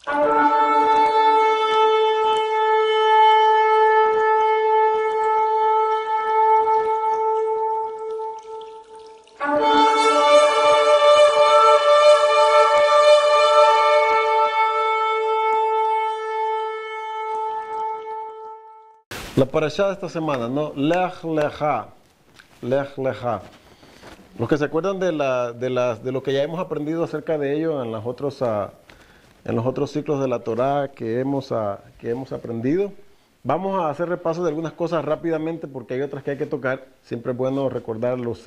La parashá de esta semana, ¿no? Lech Lecha. Lech Lecha. Los que se acuerdan de lo que ya hemos aprendido acerca de ello en los otros ciclos de la Torá que hemos aprendido. Vamos a hacer repaso de algunas cosas rápidamente porque hay otras que hay que tocar. Siempre es bueno recordar los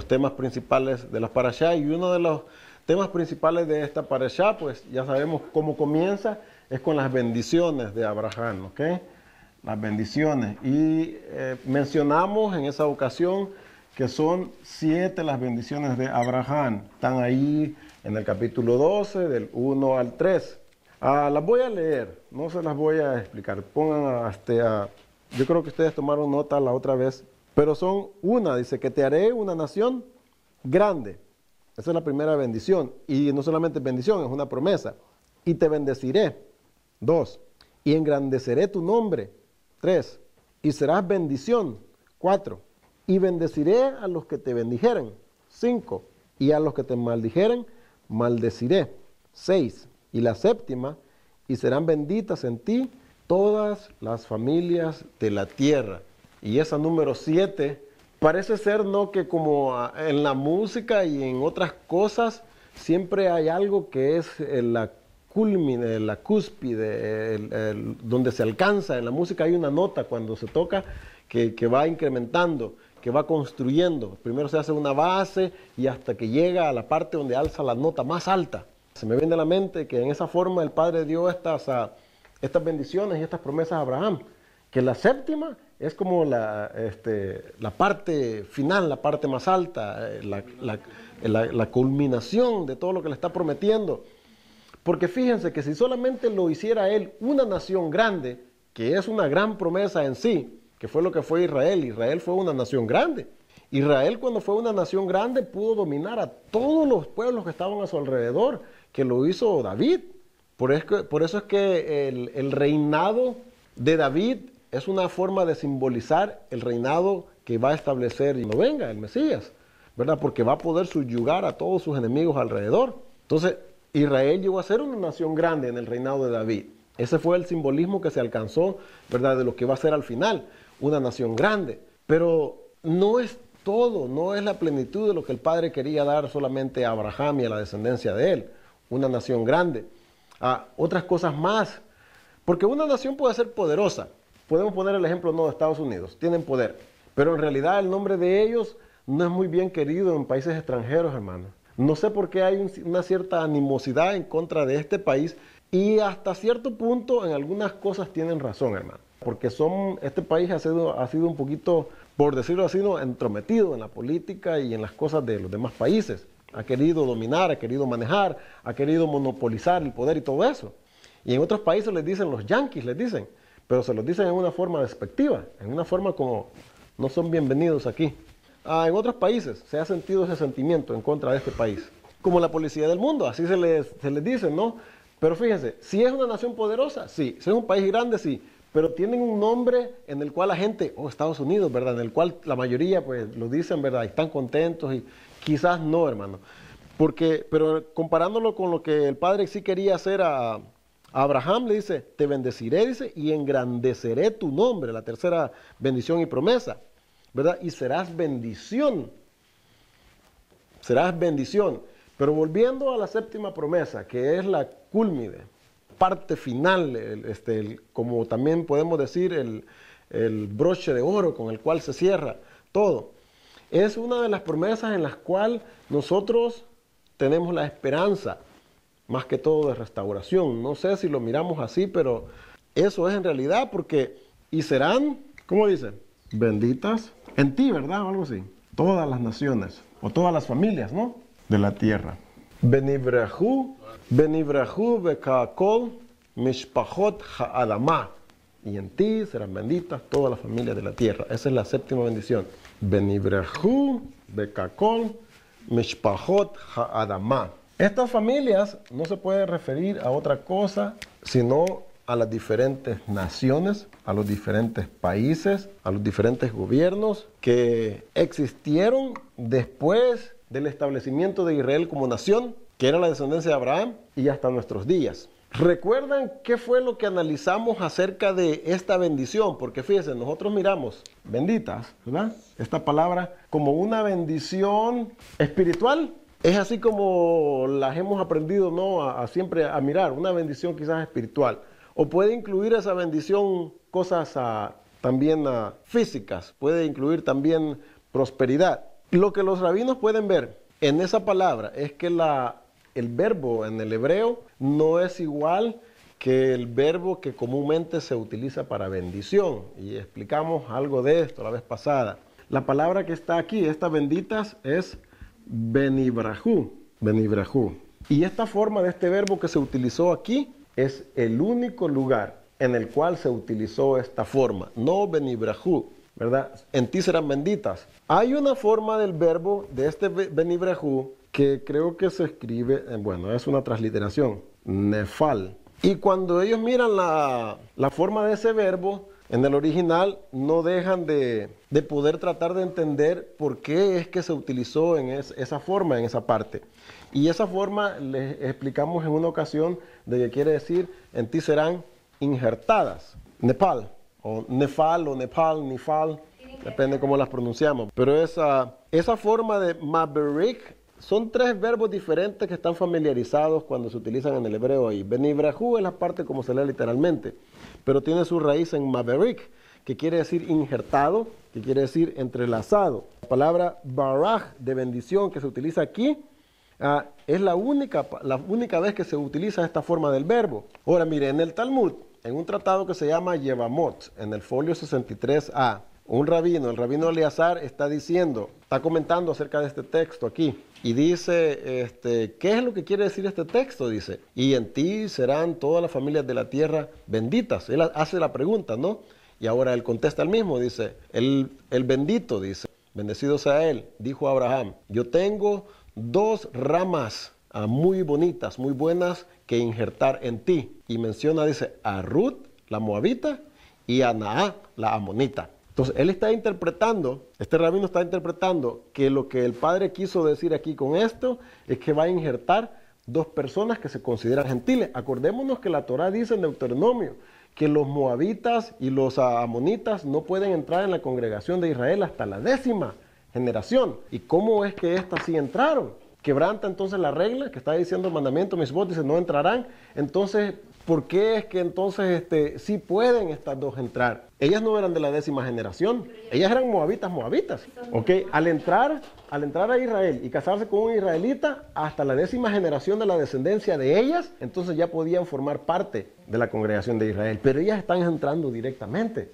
temas principales de la parashá. Y uno de los temas principales de esta parashá, pues ya sabemos cómo comienza, es con las bendiciones de Abraham, ¿ok? Las bendiciones. Y mencionamos en esa ocasión que son 7 las bendiciones de Abraham. Están ahí en el capítulo 12, del 1 al 3. Las voy a leer, no se las voy a explicar. Pongan yo creo que ustedes tomaron nota la otra vez, pero son dice que te haré una nación grande. Esa es la primera bendición. Y no solamente bendición, es una promesa. Y te bendeciré. 2. Y engrandeceré tu nombre. 3. Y serás bendición. 4. Y bendeciré a los que te bendijeren. 5. Y a los que te maldijeren, maldeciré. 6. Y la séptima, y serán benditas en ti todas las familias de la tierra. Y esa número 7, parece ser, ¿no?, que como en la música y en otras cosas, siempre hay algo que es la culmine, la cúspide, donde se alcanza. En la música hay una nota cuando se toca que va incrementando, que va construyendo. Primero se hace una base y hasta que llega a la parte donde alza la nota más alta. Se me viene a la mente que en esa forma el Padre dio estas bendiciones y estas promesas a Abraham, que la séptima es como la parte final, la parte más alta, la culminación de todo lo que le está prometiendo. Porque fíjense que si solamente lo hiciera él una nación grande, que es una gran promesa en sí, que fue lo que fue Israel. Israel fue una nación grande. Israel, cuando fue una nación grande, pudo dominar a todos los pueblos que estaban a su alrededor, que lo hizo David. Por eso es que el reinado de David es una forma de simbolizar el reinado que va a establecer cuando venga el Mesías, ¿verdad? Porque va a poder subyugar a todos sus enemigos alrededor. Entonces, Israel llegó a ser una nación grande en el reinado de David. Ese fue el simbolismo que se alcanzó, ¿verdad?, de lo que va a ser al final, una nación grande. Pero no es todo, no es la plenitud de lo que el Padre quería dar solamente a Abraham y a la descendencia de él, una nación grande. Otras cosas más, porque una nación puede ser poderosa. Podemos poner el ejemplo, no, de Estados Unidos, tienen poder, pero en realidad el nombre de ellos no es muy bien querido en países extranjeros, hermano. No sé por qué hay una cierta animosidad en contra de este país y hasta cierto punto en algunas cosas tienen razón, hermano. Porque este país ha sido un poquito, por decirlo así, ¿no?, entrometido en la política y en las cosas de los demás países. Ha querido dominar, ha querido manejar, ha querido monopolizar el poder y todo eso. Y en otros países les dicen los yanquis, les dicen, pero se los dicen en una forma despectiva, en una forma como no son bienvenidos aquí. En otros países se ha sentido ese sentimiento en contra de este país. Como la policía del mundo, así se les dice, ¿no? Pero fíjense, si es una nación poderosa, sí. Si es un país grande, sí. Pero tienen un nombre en el cual la gente, Estados Unidos, ¿verdad?, en el cual la mayoría pues lo dicen, ¿verdad?, y están contentos, y quizás no, hermano. Pero comparándolo con lo que el Padre sí quería hacer a Abraham, le dice, te bendeciré, dice, y engrandeceré tu nombre, la tercera bendición y promesa, ¿verdad? Y serás bendición. Serás bendición. Pero volviendo a la séptima promesa, que es la cúlmine, parte final, como también podemos decir, el broche de oro con el cual se cierra todo. Es una de las promesas en las cuales nosotros tenemos la esperanza, más que todo de restauración. No sé si lo miramos así, pero eso es en realidad porque, y serán, ¿cómo dice? Benditas en ti, ¿verdad? O algo así. Todas las naciones, o todas las familias, ¿no?, de la tierra. Benivrahu bekakol mishpachot ha'adamah. Y en ti serán benditas todas las familias de la tierra. Esa es la séptima bendición. Benivrahu bekakol mishpachot ha'adamah. Estas familias no se puede referir a otra cosa sino a las diferentes naciones, a los diferentes países, a los diferentes gobiernos que existieron después del establecimiento de Israel como nación, que era la descendencia de Abraham, y hasta nuestros días. ¿Recuerdan qué fue lo que analizamos acerca de esta bendición? Porque fíjense, nosotros miramos benditas, ¿verdad? Esta palabra como una bendición espiritual. Es así como las hemos aprendido, ¿no? Siempre a mirar, una bendición quizás espiritual. O puede incluir esa bendición cosas también físicas, puede incluir también prosperidad. Lo que los rabinos pueden ver en esa palabra es que el verbo en el hebreo no es igual que el verbo que comúnmente se utiliza para bendición. Y explicamos algo de esto la vez pasada. La palabra que está aquí, estas benditas, es benibrajú, benibrajú. Y esta forma de este verbo que se utilizó aquí es el único lugar en el cual se utilizó esta forma, no benibrajú, ¿verdad? En ti serán benditas. Hay una forma del verbo de este benibrajú que creo que se escribe, bueno, es una transliteración, nefal. Y cuando ellos miran la forma de ese verbo, en el original no dejan de poder tratar de entender por qué es que se utilizó en esa forma, en esa parte. Y esa forma les explicamos en una ocasión de que quiere decir, en ti serán injertadas. Nepal, o nefal, o nepal, nifal, depende cómo las pronunciamos. Pero esa forma de maberik, son tres verbos diferentes que están familiarizados cuando se utilizan en el hebreo ahí. Benibrajú es la parte como se lee literalmente, pero tiene su raíz en maberik, que quiere decir injertado, que quiere decir entrelazado. La palabra baraj, de bendición, que se utiliza aquí, es la única vez que se utiliza esta forma del verbo. Ahora, mire, en el Talmud, en un tratado que se llama Yevamot, en el folio 63a, un rabino, el rabino Eleazar, está comentando acerca de este texto aquí. Y dice, ¿qué es lo que quiere decir este texto? Dice, y en ti serán todas las familias de la tierra benditas. Él hace la pregunta, ¿no? Y ahora él contesta el mismo, dice, el bendito, dice, bendecido sea él, dijo Abraham, yo tengo dos ramas muy bonitas, muy buenas que injertar en ti. Y menciona, dice, a Ruth, la moabita, y a Naá, la amonita. Entonces, este rabino está interpretando que lo que el padre quiso decir aquí con esto es que va a injertar dos personas que se consideran gentiles. Acordémonos que la Torá dice en Deuteronomio que los moabitas y los amonitas no pueden entrar en la congregación de Israel hasta la 10ª generación. ¿Y cómo es que estas sí entraron? Quebranta entonces la regla que está diciendo el mandamiento, misbot, dice no entrarán. Entonces, ¿por qué es que entonces sí pueden estas dos entrar? Ellas no eran de la 10ª generación, ellas eran moabitas. ¿Ok? Al entrar a Israel y casarse con un israelita, hasta la 10ª generación de la descendencia de ellas, entonces ya podían formar parte de la congregación de Israel. Pero ellas están entrando directamente.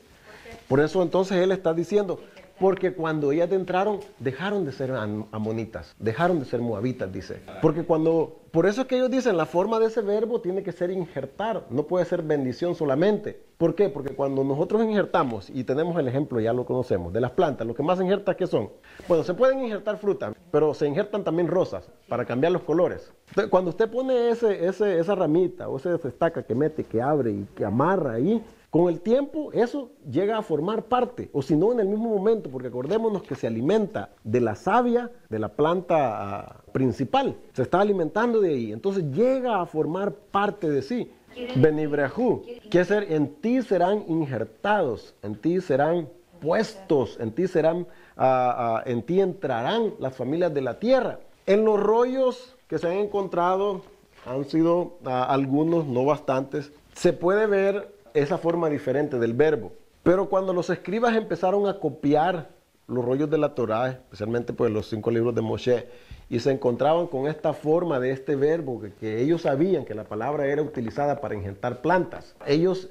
Por eso entonces él está diciendo, porque cuando ellas entraron, dejaron de ser amonitas, dejaron de ser moabitas, dice. Por eso es que ellos dicen, la forma de ese verbo tiene que ser injertar, no puede ser bendición solamente. ¿Por qué? Porque cuando nosotros injertamos, y tenemos el ejemplo, ya lo conocemos, de las plantas, lo que más se injerta, ¿qué son? Bueno, se pueden injertar frutas, pero se injertan también rosas, para cambiar los colores. Entonces, cuando usted pone esa ramita, o esa estaca que mete, que abre y que amarra ahí, con el tiempo eso llega a formar parte, o si no en el mismo momento, porque acordémonos que se alimenta de la savia de la planta principal, se está alimentando de ahí, entonces llega a formar parte de sí. Benibrajú, quiere decir, en ti serán injertados, en ti serán puestos, en ti entrarán las familias de la tierra. En los rollos que se han encontrado, han sido algunos, no bastantes, se puede ver esa forma diferente del verbo. Pero cuando los escribas empezaron a copiar los rollos de la Torá, especialmente pues los 5 libros de Moshe, y se encontraban con esta forma de este verbo, que ellos sabían que la palabra era utilizada para injertar plantas. Ellos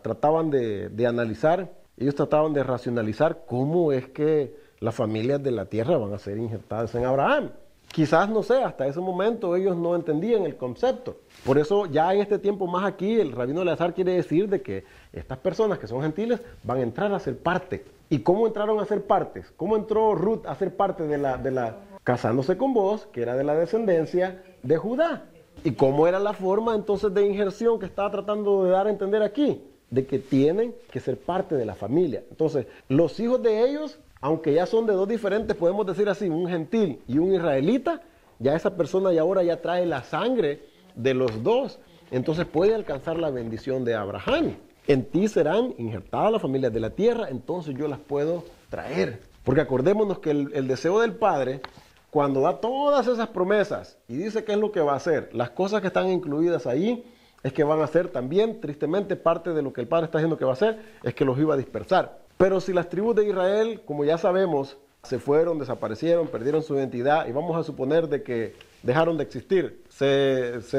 trataban de analizar, ellos trataban de racionalizar cómo es que las familias de la tierra van a ser injertadas en Abraham. Quizás, no sé, hasta ese momento ellos no entendían el concepto. Por eso ya en este tiempo más aquí, el rabino Eleazar quiere decir de que estas personas que son gentiles van a entrar a ser parte. ¿Y cómo entraron a ser partes? ¿Cómo entró Ruth a ser parte de la casándose con vos, que era de la descendencia de Judá. ¿Y cómo era la forma entonces de injerción que estaba tratando de dar a entender aquí? De que tienen que ser parte de la familia. Entonces, los hijos de ellos, aunque ya son de dos diferentes, podemos decir así, un gentil y un israelita, ya esa persona y ahora ya trae la sangre de los dos. Entonces puede alcanzar la bendición de Abraham. En ti serán injertadas las familias de la tierra, entonces yo las puedo traer. Porque acordémonos que el deseo del Padre, cuando da todas esas promesas y dice qué es lo que va a hacer, las cosas que están incluidas ahí, es que van a ser también, tristemente, parte de lo que el Padre está diciendo que va a hacer, es que los iba a dispersar. Pero si las tribus de Israel, como ya sabemos, se fueron, desaparecieron, perdieron su identidad, y vamos a suponer de que dejaron de existir,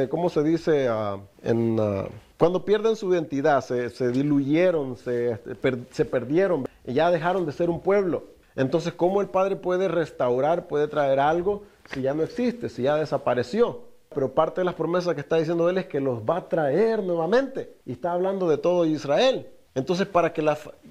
¿cómo se dice? Cuando pierden su identidad, se diluyeron, se perdieron, y ya dejaron de ser un pueblo. Entonces, ¿cómo el Padre puede restaurar, puede traer algo si ya no existe, si ya desapareció? Pero parte de las promesas que está diciendo él es que los va a traer nuevamente. Y está hablando de todo Israel. Entonces,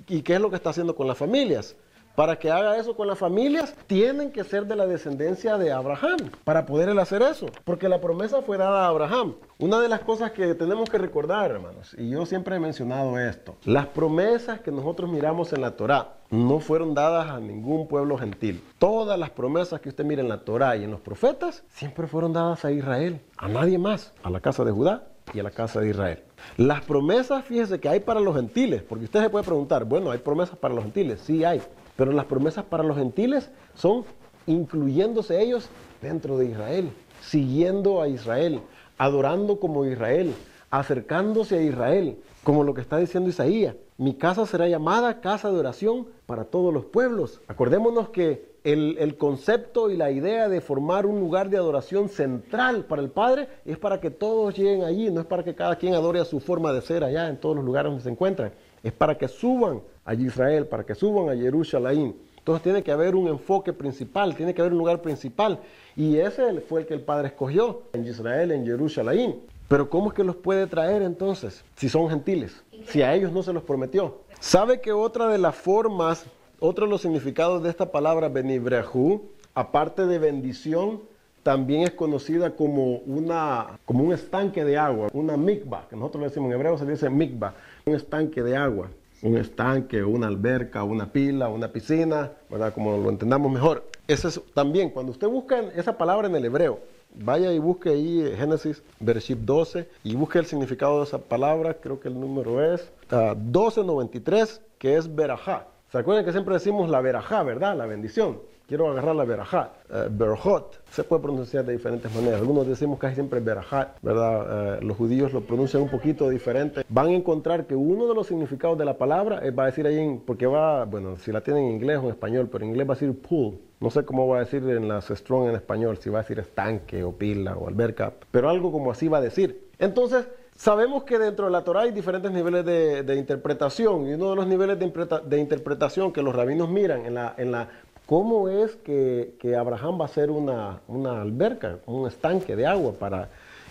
¿y qué es lo que está haciendo con las familias? Para que haga eso con las familias, tienen que ser de la descendencia de Abraham, para poder él hacer eso. Porque la promesa fue dada a Abraham. Una de las cosas que tenemos que recordar, hermanos, y yo siempre he mencionado esto, las promesas que nosotros miramos en la Torá no fueron dadas a ningún pueblo gentil. Todas las promesas que usted mira en la Torá y en los profetas, siempre fueron dadas a Israel, a nadie más, a la casa de Judá y a la casa de Israel. Las promesas, fíjese que hay para los gentiles, porque usted se puede preguntar, bueno, ¿hay promesas para los gentiles? Sí hay. Pero las promesas para los gentiles son incluyéndose ellos dentro de Israel, siguiendo a Israel, adorando como Israel, acercándose a Israel, como lo que está diciendo Isaías. Mi casa será llamada casa de oración para todos los pueblos. Acordémonos que el concepto y la idea de formar un lugar de adoración central para el Padre es para que todos lleguen allí, no es para que cada quien adore a su forma de ser allá en todos los lugares donde se encuentran. Es para que suban a Israel, para que suban a Jerusalén. Entonces tiene que haber un enfoque principal, tiene que haber un lugar principal. Y ese fue el que el Padre escogió, en Israel, en Jerusalén. Pero ¿cómo es que los puede traer entonces, si son gentiles? Si a ellos no se los prometió. ¿Sabe que otra de las formas, otro de los significados de esta palabra Benibrehu, aparte de bendición, también es conocida como un estanque de agua, una mikvah, que nosotros le decimos en hebreo, se dice mikvah, un estanque de agua, un estanque, una alberca, una pila, una piscina, ¿verdad? Como lo entendamos mejor. Eso es también, cuando usted busca esa palabra en el hebreo, vaya y busque ahí Génesis, Bereshit 12, y busque el significado de esa palabra, creo que el número es 1293, que es berajá. ¿Se acuerdan que siempre decimos la berajá, verdad? La bendición. Quiero agarrar la berajá. Berajot, se puede pronunciar de diferentes maneras. Algunos decimos casi siempre berajá, ¿verdad? Los judíos lo pronuncian un poquito diferente. Van a encontrar que uno de los significados de la palabra va a decir ahí, porque bueno, si la tienen en inglés o en español, pero en inglés va a decir pool. No sé cómo va a decir en las Strong en español, si va a decir estanque o pila o alberca, pero algo como así va a decir. Entonces, sabemos que dentro de la Torá hay diferentes niveles de interpretación, y uno de los niveles de interpretación que los rabinos miran en la cómo es que Abraham va a hacer una alberca, un estanque de agua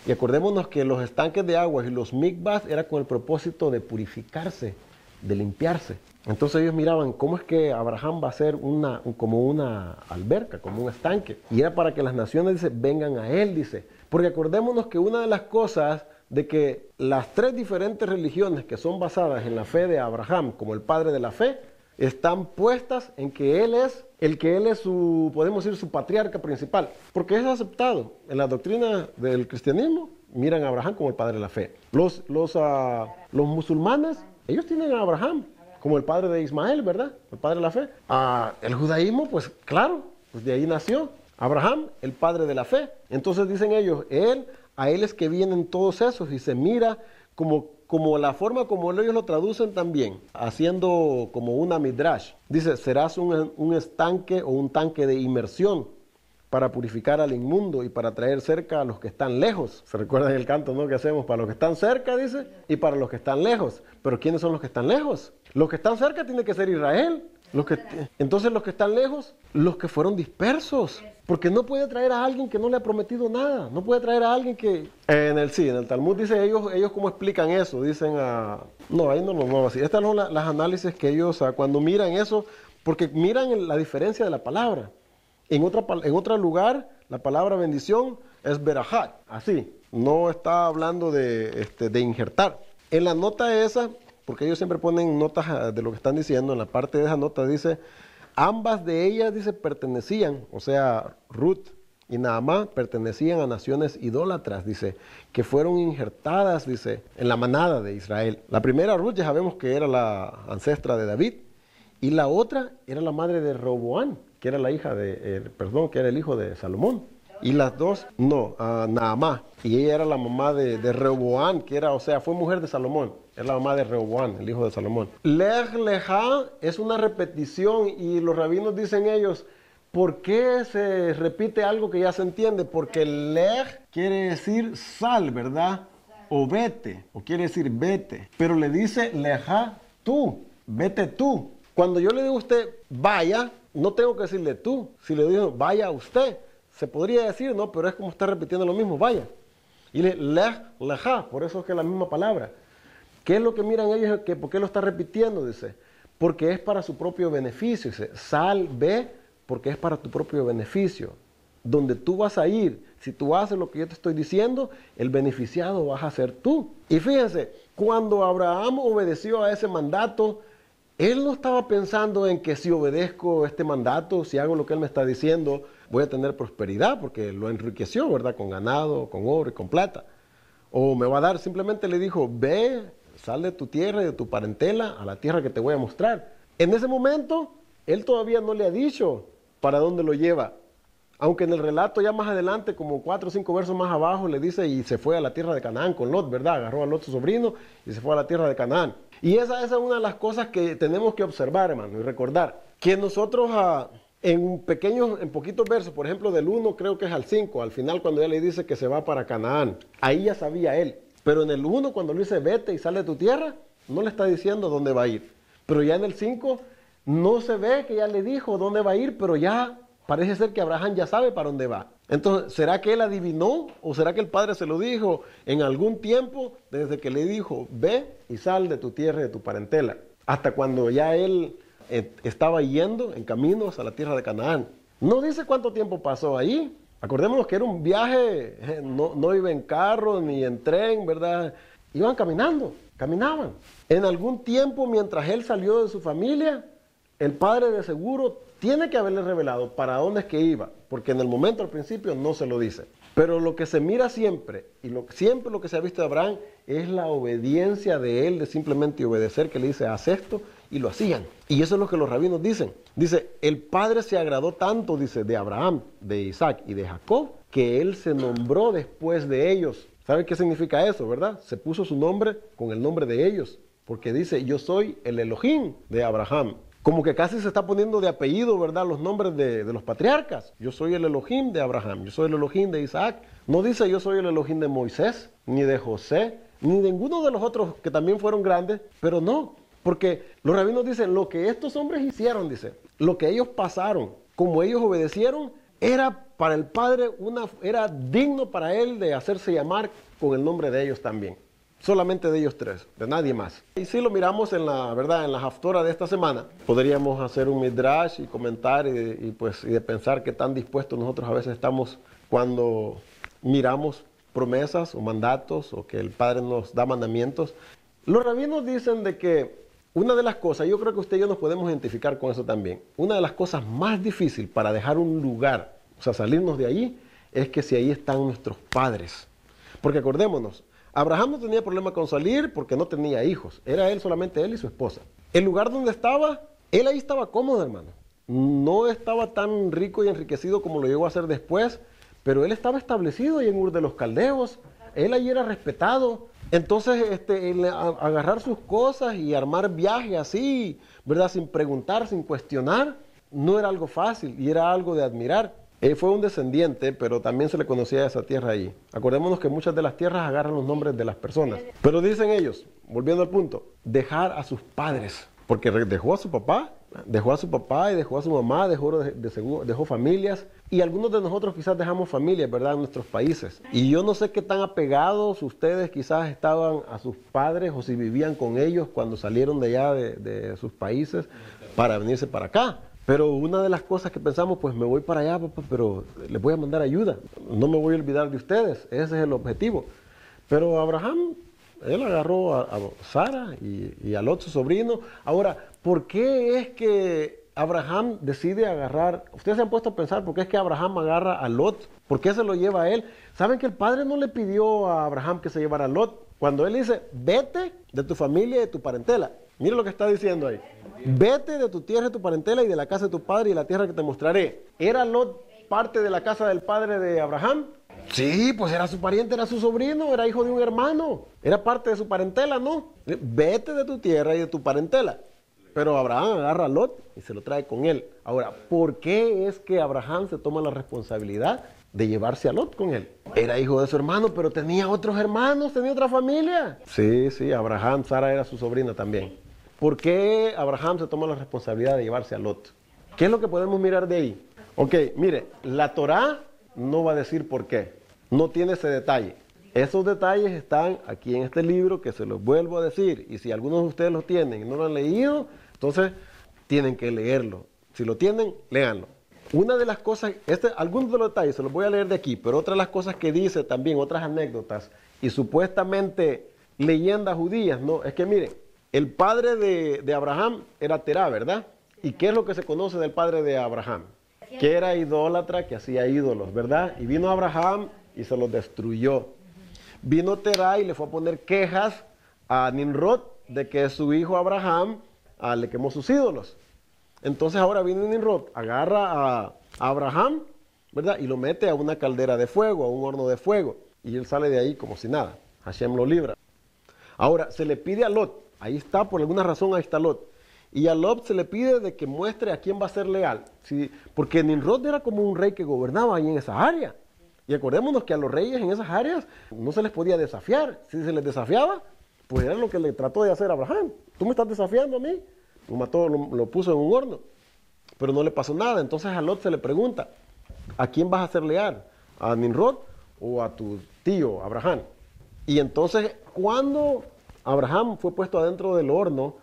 y acordémonos que los estanques de agua y los mikvahs era con el propósito de purificarse, de limpiarse. Entonces ellos miraban cómo es que Abraham va a hacer como una alberca, como un estanque. Y era para que las naciones, dice, vengan a él, dice. Porque acordémonos que una de las cosas de que las tres diferentes religiones que son basadas en la fe de Abraham como el padre de la fe, están puestas en que él es podemos decir, su patriarca principal. Porque es aceptado en la doctrina del cristianismo, miran a Abraham como el padre de la fe. Los musulmanes, ellos tienen a Abraham como el padre de Ismael, ¿verdad? El padre de la fe. El judaísmo, pues claro, pues de ahí nació Abraham, el padre de la fe. Entonces dicen ellos, a él es que vienen todos esos y se mira como la forma como ellos lo traducen también, haciendo como una midrash. Dice, serás un estanque o un tanque de inmersión para purificar al inmundo y para traer cerca a los que están lejos. ¿Se recuerdan el canto, no, que hacemos? Para los que están cerca, dice, y para los que están lejos. ¿Pero quiénes son los que están lejos? Los que están cerca tiene que ser Israel. Entonces los que están lejos, los que fueron dispersos. Porque no puede traer a alguien que no le ha prometido nada. No puede traer a alguien que... En el Talmud dice ellos cómo explican eso. Dicen, no, ahí no lo muevo así. Estas son las análisis que ellos, cuando miran eso, porque miran la diferencia de la palabra. En otro lugar, la palabra bendición es berajat, así. No está hablando de injertar. En la nota esa, porque ellos siempre ponen notas de lo que están diciendo, en la parte de esa nota dice, ambas de ellas, dice, pertenecían, o sea, Ruth y Naamá pertenecían a naciones idólatras, dice, que fueron injertadas, dice, en la manada de Israel. La primera, Ruth, ya sabemos que era la ancestra de David, y la otra era la madre de Roboán, que era la hija que era el hijo de Salomón. Y las dos, no, Naamá, y ella era la mamá de Rehoboam, que era, o sea, fue mujer de Salomón, era la mamá de Rehoboam, el hijo de Salomón. Lech Lejá es una repetición, y los rabinos dicen ellos, ¿por qué se repite algo que ya se entiende? Porque Lech quiere decir sal, ¿verdad? O vete, o quiere decir vete, pero le dice Lejá tú, vete tú. Cuando yo le digo a usted vaya, no tengo que decirle tú, si le digo vaya usted, se podría decir, ¿no? Pero es como estar repitiendo lo mismo, vaya. Y Lech Lejá, por eso es que es la misma palabra. ¿Qué es lo que miran ellos? ¿Por qué lo está repitiendo? Dice, porque es para su propio beneficio. Dice, sal, ve, porque es para tu propio beneficio. Donde tú vas a ir, si tú haces lo que yo te estoy diciendo, el beneficiado vas a ser tú. Y fíjense, cuando Abraham obedeció a ese mandato, él no estaba pensando en que si obedezco este mandato, si hago lo que él me está diciendo, voy a tener prosperidad, porque lo enriqueció, ¿verdad? Con ganado, con oro y con plata. O me va a dar, simplemente le dijo, ve, sal de tu tierra y de tu parentela a la tierra que te voy a mostrar. En ese momento, él todavía no le ha dicho para dónde lo lleva. Aunque en el relato ya más adelante, como 4 o 5 versos más abajo, le dice, y se fue a la tierra de Canaán con Lot, ¿verdad? Agarró a Lot, su sobrino, y se fue a la tierra de Canaán. Y esa es una de las cosas que tenemos que observar, hermano, y recordar. Que nosotros en poquitos versos, por ejemplo, del 1 creo que es al 5, al final cuando ya le dice que se va para Canaán, ahí ya sabía él. Pero en el 1, cuando le dice vete y sale de tu tierra, no le está diciendo dónde va a ir. Pero ya en el 5, no se ve que ya le dijo dónde va a ir, pero ya parece ser que Abraham ya sabe para dónde va. Entonces, ¿será que él adivinó o será que el padre se lo dijo en algún tiempo desde que le dijo, ve y sal de tu tierra y de tu parentela? Hasta cuando ya él estaba yendo en caminos a la tierra de Canaán. No dice cuánto tiempo pasó ahí. Acordémonos que era un viaje, no iba en carro ni en tren, ¿verdad? Iban caminando, caminaban. En algún tiempo, mientras él salió de su familia, el padre de seguro tiene que haberle revelado para dónde es que iba, porque en el momento al principio no se lo dice. Pero lo que se mira siempre, y siempre lo que se ha visto de Abraham, es la obediencia de él, de simplemente obedecer, que le dice, haz esto, y lo hacían. Y eso es lo que los rabinos dicen. Dice, el padre se agradó tanto, dice, de Abraham, de Isaac y de Jacob, que él se nombró después de ellos. ¿Sabe qué significa eso, verdad? Se puso su nombre con el nombre de ellos, porque dice, yo soy el Elohim de Abraham. Como que casi se está poniendo de apellido, ¿verdad? Los nombres de los patriarcas. Yo soy el Elohim de Abraham, yo soy el Elohim de Isaac. No dice yo soy el Elohim de Moisés, ni de José, ni de ninguno de los otros que también fueron grandes, pero no. Porque los rabinos dicen, lo que estos hombres hicieron, dice, lo que ellos pasaron, como ellos obedecieron, era para el Padre, era digno para él de hacerse llamar con el nombre de ellos también. Solamente de ellos tres, de nadie más. Y si lo miramos en la verdad, en la Haftorah de esta semana, podríamos hacer un midrash y comentar y de pensar qué tan dispuestos nosotros a veces estamos cuando miramos promesas o mandatos o que el Padre nos da mandamientos. Los rabinos dicen de que una de las cosas, yo creo que usted y yo nos podemos identificar con eso también, una de las cosas más difíciles para dejar un lugar, o sea, salirnos de allí, es que si ahí están nuestros padres. Porque acordémonos, Abraham no tenía problema con salir porque no tenía hijos. Era él, solamente él y su esposa. El lugar donde estaba, él ahí estaba cómodo, hermano. No estaba tan rico y enriquecido como lo llegó a ser después, pero él estaba establecido ahí en Ur de los Caldeos. Él ahí era respetado. Entonces, agarrar sus cosas y armar viajes así, ¿verdad? Sin preguntar, sin cuestionar, no era algo fácil y era algo de admirar. Fue un descendiente, pero también se le conocía a esa tierra ahí. Acordémonos que muchas de las tierras agarran los nombres de las personas. Pero dicen ellos, volviendo al punto, dejar a sus padres. Porque dejó a su papá y dejó a su mamá, dejó familias. Y algunos de nosotros quizás dejamos familias, ¿verdad?, en nuestros países. Y yo no sé qué tan apegados ustedes quizás estaban a sus padres o si vivían con ellos cuando salieron de allá de sus países para venirse para acá. Pero una de las cosas que pensamos, pues me voy para allá, papá, pero les voy a mandar ayuda. No me voy a olvidar de ustedes. Ese es el objetivo. Pero Abraham, él agarró a Sara y a Lot, su sobrino. Ahora, ¿por qué es que Abraham decide agarrar? Ustedes se han puesto a pensar, ¿por qué es que Abraham agarra a Lot? ¿Por qué se lo lleva a él? ¿Saben que el padre no le pidió a Abraham que se llevara a Lot? Cuando él dice, vete de tu familia y de tu parentela. Mira lo que está diciendo ahí. Vete de tu tierra, de tu parentela y de la casa de tu padre y de la tierra que te mostraré. ¿Era Lot parte de la casa del padre de Abraham? Sí, pues era su pariente, era su sobrino, era hijo de un hermano. Era parte de su parentela, ¿no? Vete de tu tierra y de tu parentela. Pero Abraham agarra a Lot y se lo trae con él. Ahora, ¿por qué es que Abraham se toma la responsabilidad de llevarse a Lot con él? Era hijo de su hermano, pero tenía otros hermanos, tenía otra familia. Sí, Abraham, Sara era su sobrina también. ¿Por qué Abraham se toma la responsabilidad de llevarse a Lot? ¿Qué es lo que podemos mirar de ahí? Ok, mire, la Torá no va a decir por qué. No tiene ese detalle. Esos detalles están aquí en este libro que se los vuelvo a decir. Y si algunos de ustedes lo tienen y no lo han leído, entonces tienen que leerlo. Si lo tienen, léanlo. Una de las cosas, algunos de los detalles se los voy a leer de aquí, pero otra de las cosas que dice también, otras anécdotas y supuestamente leyendas judías, ¿no? Es que miren, el padre de Abraham era Terá, ¿verdad? ¿Y qué es lo que se conoce del padre de Abraham? Que era idólatra, que hacía ídolos, ¿verdad? Y vino Abraham y se los destruyó. Vino Terá y le fue a poner quejas a Nimrod de que su hijo Abraham le quemó sus ídolos. Entonces ahora viene Nimrod, agarra a Abraham, ¿verdad? Y lo mete a una caldera de fuego, a un horno de fuego. Y él sale de ahí como si nada. Hashem lo libra. Ahora, se le pide a Lot, ahí está, por alguna razón ahí está Lot. Y a Lot se le pide de que muestre a quién va a ser leal. ¿Sí? Porque Nimrod era como un rey que gobernaba ahí en esa área. Y acordémonos que a los reyes en esas áreas no se les podía desafiar. Si se les desafiaba, pues era lo que le trató de hacer a Abraham. Tú me estás desafiando a mí. Lo mató, lo puso en un horno. Pero no le pasó nada. Entonces a Lot se le pregunta, ¿a quién vas a ser leal? ¿A Nimrod o a tu tío Abraham? Y entonces cuando Abraham fue puesto adentro del horno,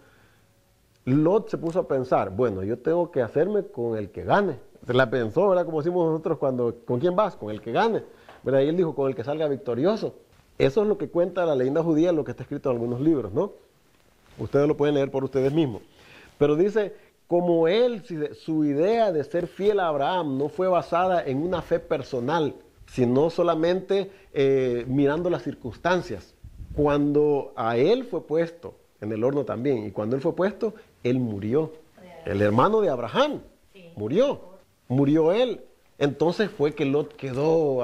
Lot se puso a pensar, bueno, yo tengo que hacerme con el que gane. Se la pensó, ¿verdad? Como decimos nosotros cuando, ¿con quién vas? Con el que gane. ¿Verdad? Y él dijo, con el que salga victorioso. Eso es lo que cuenta la leyenda judía, lo que está escrito en algunos libros, ¿no? Ustedes lo pueden leer por ustedes mismos. Pero dice, como él, su idea de ser fiel a Abraham no fue basada en una fe personal, sino solamente mirando las circunstancias. Cuando a él fue puesto, en el horno también, y cuando él fue puesto, él murió. El hermano de Abraham murió él. Entonces fue que Lot quedó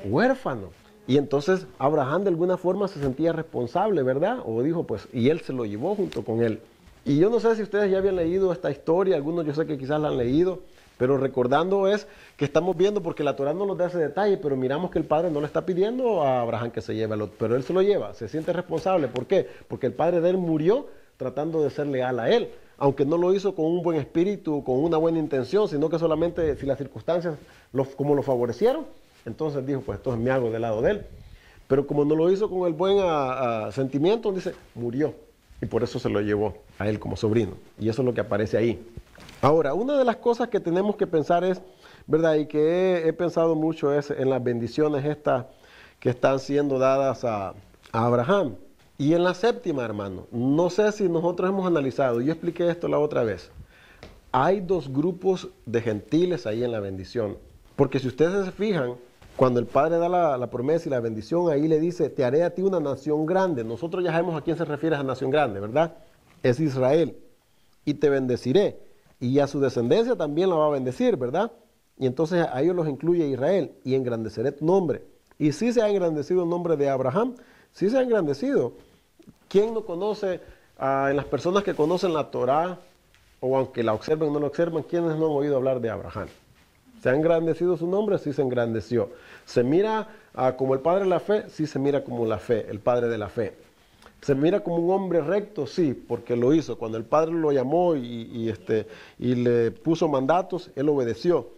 huérfano. Y entonces Abraham de alguna forma se sentía responsable, ¿verdad? O dijo, pues, y él se lo llevó junto con él. Y yo no sé si ustedes ya habían leído esta historia, algunos yo sé que quizás la han leído, pero recordando es que estamos viendo, porque la Torá no nos da ese detalle, pero miramos que el padre no le está pidiendo a Abraham que se lleve a Lot, pero él se lo lleva, se siente responsable. ¿Por qué? Porque el padre de él murió tratando de ser leal a él, aunque no lo hizo con un buen espíritu, con una buena intención, sino que solamente si las circunstancias como lo favorecieron, entonces dijo, pues entonces me hago del lado de él. Pero como no lo hizo con el buen sentimiento, dice, murió. Y por eso se lo llevó a él como sobrino. Y eso es lo que aparece ahí. Ahora, una de las cosas que tenemos que pensar es, ¿verdad? Y que he pensado mucho es en las bendiciones estas que están siendo dadas a Abraham. Y en la séptima, hermano, no sé si nosotros hemos analizado, yo expliqué esto la otra vez. Hay dos grupos de gentiles ahí en la bendición. Porque si ustedes se fijan, cuando el Padre da la promesa y la bendición, ahí le dice, te haré a ti una nación grande. Nosotros ya sabemos a quién se refiere a nación grande, ¿verdad? Es Israel. Y te bendeciré. Y a su descendencia también la va a bendecir, ¿verdad? Y entonces a ellos los incluye Israel. Y engrandeceré tu nombre. Y sí se ha engrandecido el nombre de Abraham. Sí se ha engrandecido. ¿Quién no conoce, en las personas que conocen la Torá, o aunque la observen o no la observan, quiénes no han oído hablar de Abraham? ¿Se ha engrandecido su nombre? Sí se engrandeció. ¿Se mira como el padre de la fe? Sí se mira como la fe, el padre de la fe. ¿Se mira como un hombre recto? Sí, porque lo hizo. Cuando el padre lo llamó y le puso mandatos, él obedeció.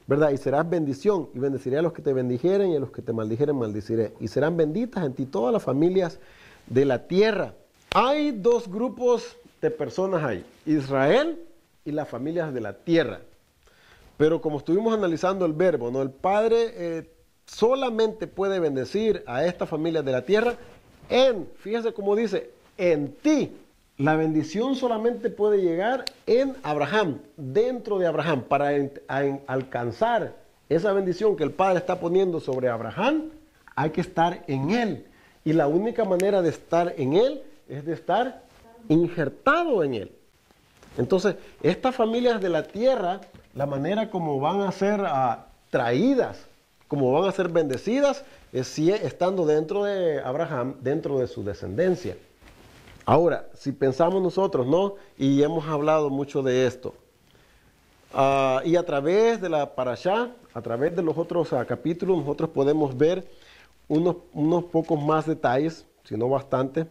¿Verdad? Y serás bendición, y bendeciré a los que te bendijeren, y a los que te maldijeren, maldiciré. Y serán benditas en ti todas las familias de la tierra. Hay dos grupos de personas ahí. Israel y las familias de la tierra. Pero como estuvimos analizando el verbo, ¿no? El Padre solamente puede bendecir a estas familias de la tierra fíjese cómo dice, en ti. La bendición solamente puede llegar en Abraham, dentro de Abraham. Para alcanzar esa bendición que el Padre está poniendo sobre Abraham, hay que estar en él. Y la única manera de estar en él es de estar injertado en él. Entonces, estas familias de la tierra, la manera como van a ser traídas, como van a ser bendecidas, es estando dentro de Abraham, dentro de su descendencia. Ahora, si pensamos nosotros, ¿no? Y hemos hablado mucho de esto. Y a través de la parashá, a través de los otros capítulos, nosotros podemos ver unos pocos más detalles, si no bastante,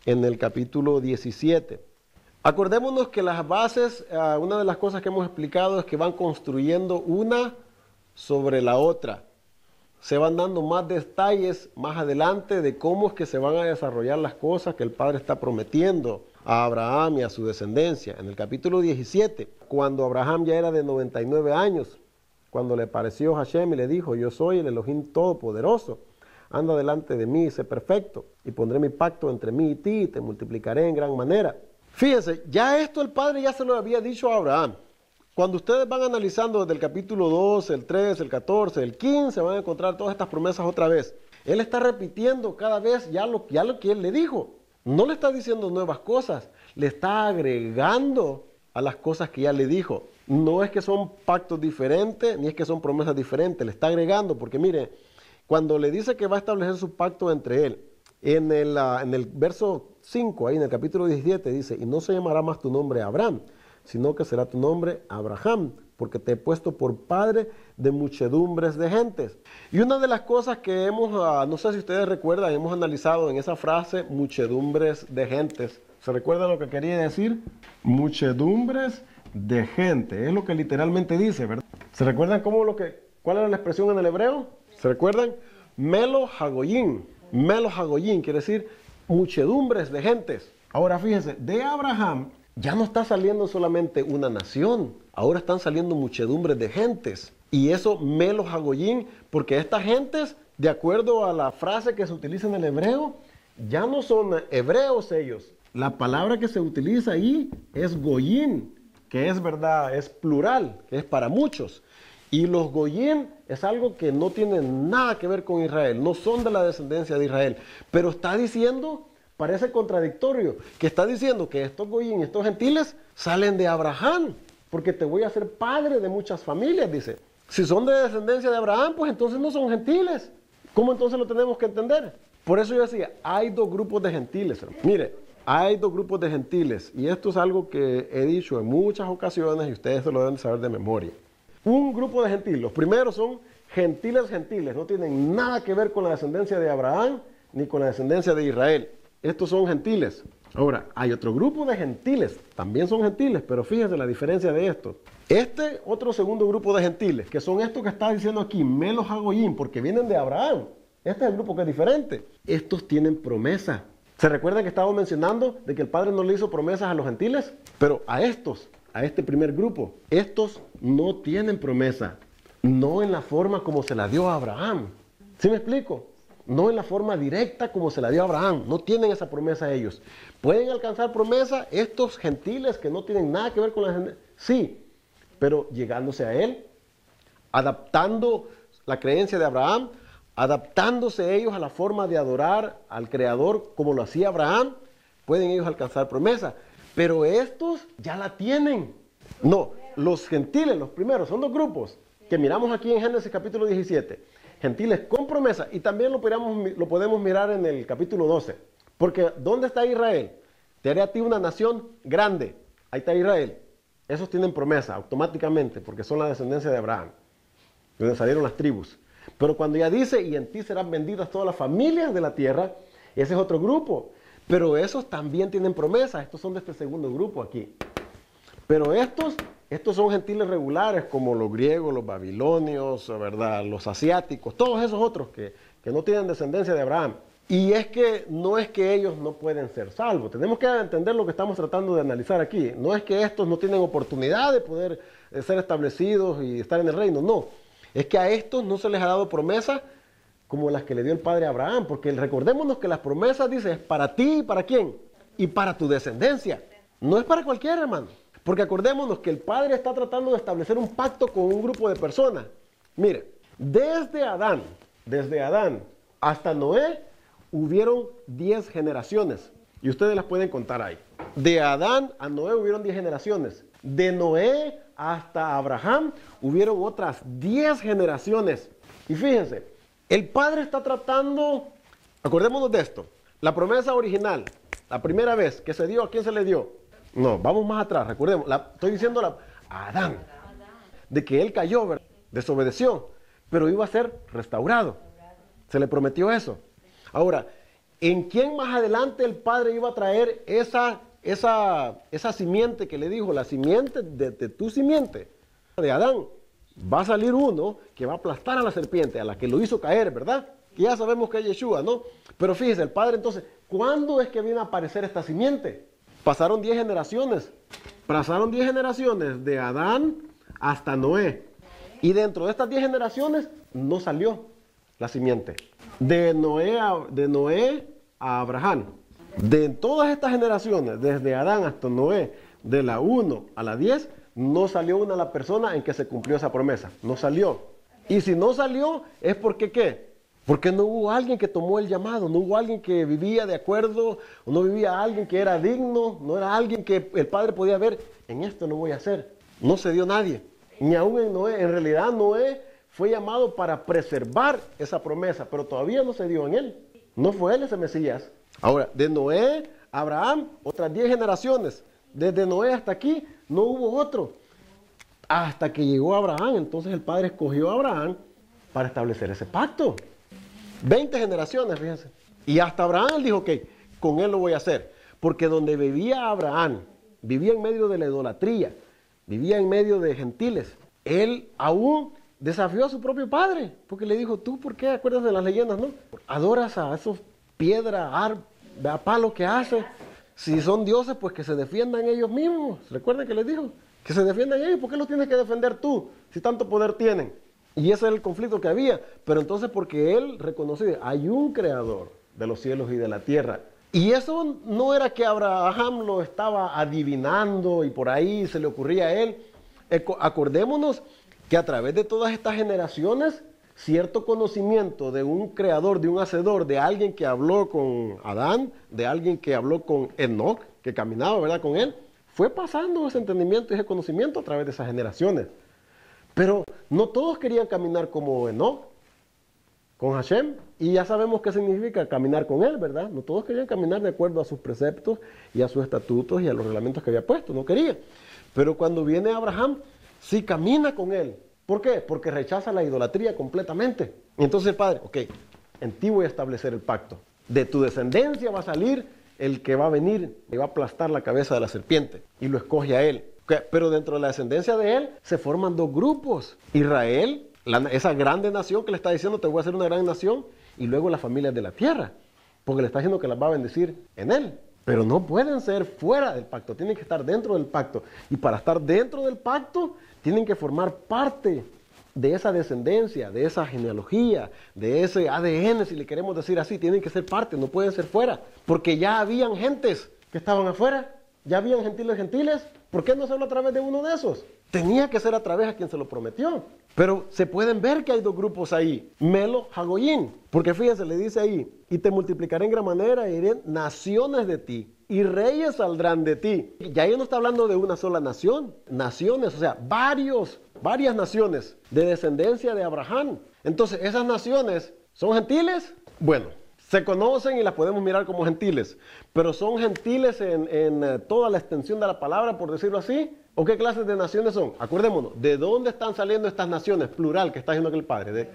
en el capítulo 17. Acordémonos que las bases, una de las cosas que hemos explicado es que van construyendo una sobre la otra. Se van dando más detalles más adelante de cómo es que se van a desarrollar las cosas que el Padre está prometiendo a Abraham y a su descendencia. En el capítulo 17, cuando Abraham ya era de 99 años, cuando le apareció Hashem y le dijo, yo soy el Elohim Todopoderoso, anda delante de mí y sé perfecto, y pondré mi pacto entre mí y ti, y te multiplicaré en gran manera. Fíjense, ya esto el Padre ya se lo había dicho a Abraham. Cuando ustedes van analizando desde el capítulo 12, el 13, el 14, el 15, van a encontrar todas estas promesas otra vez. Él está repitiendo cada vez ya lo que él le dijo. No le está diciendo nuevas cosas, le está agregando a las cosas que ya le dijo. No es que son pactos diferentes, ni es que son promesas diferentes, le está agregando, porque mire, cuando le dice que va a establecer su pacto entre él, en el verso 5, ahí en el capítulo 17, dice, y no se llamará más tu nombre Abraham, sino que será tu nombre Abraham, porque te he puesto por padre de muchedumbres de gentes. Y una de las cosas que no sé si ustedes recuerdan, hemos analizado en esa frase, muchedumbres de gentes. ¿Se recuerdan lo que quería decir? Muchedumbres de gente, es lo que literalmente dice, ¿verdad? ¿Se recuerdan cuál era la expresión en el hebreo? ¿Se recuerdan? Melo Hagoyim. Melo Hagoyim quiere decir muchedumbres de gentes. Ahora fíjense, de Abraham ya no está saliendo solamente una nación, ahora están saliendo muchedumbres de gentes. Y eso Melo Hagoyim, porque estas gentes, de acuerdo a la frase que se utiliza en el hebreo, ya no son hebreos ellos. La palabra que se utiliza ahí es Goyim, que es verdad, es plural, que es para muchos. Y los Goyim es algo que no tiene nada que ver con Israel, no son de la descendencia de Israel. Pero está diciendo, parece contradictorio, que está diciendo que estos Goyim, estos gentiles, salen de Abraham, porque te voy a hacer padre de muchas familias, dice. Si son de descendencia de Abraham, pues entonces no son gentiles. ¿Cómo entonces lo tenemos que entender? Por eso yo decía, hay dos grupos de gentiles. Mire, hay dos grupos de gentiles, y esto es algo que he dicho en muchas ocasiones y ustedes se lo deben saber de memoria. Un grupo de gentiles, los primeros son gentiles, no tienen nada que ver con la descendencia de Abraham ni con la descendencia de Israel. Estos son gentiles. Ahora, hay otro grupo de gentiles, también son gentiles, pero fíjense la diferencia de esto. Este otro segundo grupo de gentiles, que son estos que está diciendo aquí, Melo Hagoyim, porque vienen de Abraham. Este es el grupo que es diferente. Estos tienen promesa. ¿Se recuerdan que estábamos mencionando de que el Padre no le hizo promesas a los gentiles? Pero a este primer grupo, estos no tienen promesa. No en la forma como se la dio a Abraham. ¿Sí me explico? No en la forma directa como se la dio a Abraham. No tienen esa promesa ellos. ¿Pueden alcanzar promesa estos gentiles que no tienen nada que ver con la gente? Sí, pero llegándose a él, adaptando la creencia de Abraham, adaptándose ellos a la forma de adorar al Creador como lo hacía Abraham, pueden ellos alcanzar promesa. Pero estos ya la tienen. No, los gentiles, los primeros, son dos grupos que miramos aquí en Génesis capítulo 17. Gentiles con promesa, y también lo podemos mirar en el capítulo 12. Porque ¿dónde está Israel? Te haré a ti una nación grande. Ahí está Israel. Esos tienen promesa automáticamente porque son la descendencia de Abraham, de donde salieron las tribus. Pero cuando ya dice, y en ti serán benditas todas las familias de la tierra, ese es otro grupo. Pero esos también tienen promesa. Estos son de este segundo grupo aquí. Pero estos son gentiles regulares, como los griegos, los babilonios, ¿verdad? Los asiáticos, todos esos otros que no tienen descendencia de Abraham. Y es que no es que ellos no pueden ser salvos. Tenemos que entender lo que estamos tratando de analizar aquí. No es que estos no tienen oportunidad de poder ser establecidos y estar en el reino. No. Es que a estos no se les ha dado promesa como las que le dio el padre Abraham. Porque recordémonos que las promesas, dice, es para ti y para quién. Y para tu descendencia. No es para cualquiera, hermano. Porque acordémonos que el padre está tratando de establecer un pacto con un grupo de personas. Mire, desde Adán hasta Noé, hubieron 10 generaciones. Y ustedes las pueden contar ahí. De Adán a Noé hubieron 10 generaciones. De Noé hasta Abraham hubieron otras 10 generaciones. Y fíjense, el Padre está tratando, acordémonos de esto, la promesa original, la primera vez que se dio, ¿a quién se le dio? No, vamos más atrás, recordemos, estoy diciendo a Adán, de que él cayó, ¿verdad? Desobedeció, pero iba a ser restaurado. Se le prometió eso. Ahora, ¿en quién más adelante el Padre iba a traer esa simiente que le dijo, la simiente de tu simiente, de Adán? Va a salir uno que va a aplastar a la serpiente, a la que lo hizo caer, ¿verdad? Que ya sabemos que es Yeshua, ¿no? Pero fíjese, el Padre entonces, ¿cuándo es que viene a aparecer esta simiente? Pasaron 10 generaciones. Pasaron 10 generaciones de Adán hasta Noé. Y dentro de estas 10 generaciones no salió la simiente. De Noé a Abraham. De todas estas generaciones, desde Adán hasta Noé, de la 1 a la 10, no salió una la persona en que se cumplió esa promesa. No salió. Y si no salió, es porque ¿qué? Porque no hubo alguien que tomó el llamado, no hubo alguien que vivía de acuerdo, no vivía alguien que era digno, no era alguien que el Padre podía ver, en esto no voy a hacer. No se dio nadie. Ni aún en Noé. En realidad Noé fue llamado para preservar esa promesa, pero todavía no se dio en él. No fue él ese Mesías. Ahora, de Noé a Abraham, otras 10 generaciones. Desde Noé hasta aquí no hubo otro. Hasta que llegó Abraham, entonces el Padre escogió a Abraham para establecer ese pacto. 20 generaciones, fíjense. Y hasta Abraham él dijo, ok, con él lo voy a hacer. Porque donde vivía Abraham, vivía en medio de la idolatría, vivía en medio de gentiles. Él aún desafió a su propio padre, porque le dijo, ¿tú por qué? ¿Acuerdas de las leyendas, no? Adoras a esos piedras, a palos que hace. Si son dioses, pues que se defiendan ellos mismos. ¿Recuerdan que les dijo? Que se defiendan ellos. ¿Por qué los tienes que defender tú, si tanto poder tienen? Y ese es el conflicto que había. Pero entonces porque él reconoció, hay un creador de los cielos y de la tierra. Y eso no era que Abraham lo estaba adivinando y por ahí se le ocurría a él. Acordémonos que a través de todas estas generaciones, cierto conocimiento de un creador, de un hacedor, de alguien que habló con Adán, de alguien que habló con Enoc, que caminaba, ¿verdad?, con él, fue pasando ese entendimiento y ese conocimiento a través de esas generaciones. Pero no todos querían caminar como Enoc, con Hashem, y ya sabemos qué significa caminar con él, ¿verdad? No todos querían caminar de acuerdo a sus preceptos y a sus estatutos y a los reglamentos que había puesto, no querían. Pero cuando viene Abraham, sí camina con él. ¿Por qué? Porque rechaza la idolatría completamente. Y entonces el Padre, ok, en ti voy a establecer el pacto. De tu descendencia va a salir el que va a venir y va a aplastar la cabeza de la serpiente. Y lo escoge a él. Okay, pero dentro de la descendencia de él se forman dos grupos. Israel, esa grande nación que le está diciendo, te voy a hacer una gran nación. Y luego las familias de la tierra. Porque le está diciendo que las va a bendecir en él. Pero no pueden ser fuera del pacto, tienen que estar dentro del pacto. Y para estar dentro del pacto, tienen que formar parte de esa descendencia, de esa genealogía, de ese ADN, si le queremos decir así. Tienen que ser parte, no pueden ser fuera. Porque ya habían gentes que estaban afuera, ya habían gentiles. ¿Por qué no hacerlo a través de uno de esos? Tenía que ser a través a quien se lo prometió. Pero se pueden ver que hay dos grupos ahí, Melo, Hagoyín, porque fíjense, le dice ahí, y te multiplicaré en gran manera, y irán naciones de ti, y reyes saldrán de ti. Ya ahí no está hablando de una sola nación, naciones, o sea, varias naciones de descendencia de Abraham. Entonces, ¿esas naciones son gentiles? Bueno, se conocen y las podemos mirar como gentiles, pero son gentiles en toda la extensión de la palabra, por decirlo así. ¿O qué clases de naciones son? Acordémonos, ¿de dónde están saliendo estas naciones? Plural, que está diciendo aquí el Padre.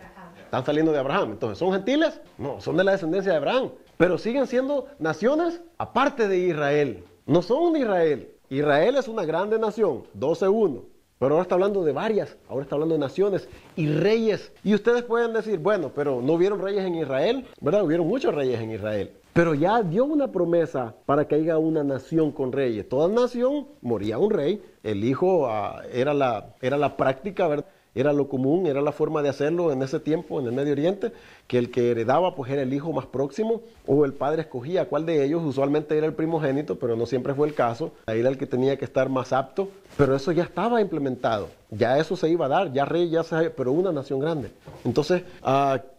Están saliendo de Abraham. Entonces, ¿son gentiles? No, son de la descendencia de Abraham. Pero siguen siendo naciones aparte de Israel. No son de Israel. Israel es una grande nación, 12:1. Pero ahora está hablando de varias, ahora está hablando de naciones y reyes. Y ustedes pueden decir, bueno, pero no hubieron reyes en Israel, ¿verdad? Hubieron muchos reyes en Israel. Pero ya dio una promesa para que haya una nación con reyes. Toda nación moría un rey. El hijo era la práctica, ¿verdad? Era lo común, era la forma de hacerlo en ese tiempo, en el Medio Oriente, que el que heredaba pues era el hijo más próximo, o el padre escogía cuál de ellos, usualmente era el primogénito, pero no siempre fue el caso, era el que tenía que estar más apto, pero eso ya estaba implementado, ya eso se iba a dar, ya rey, pero una nación grande. Entonces,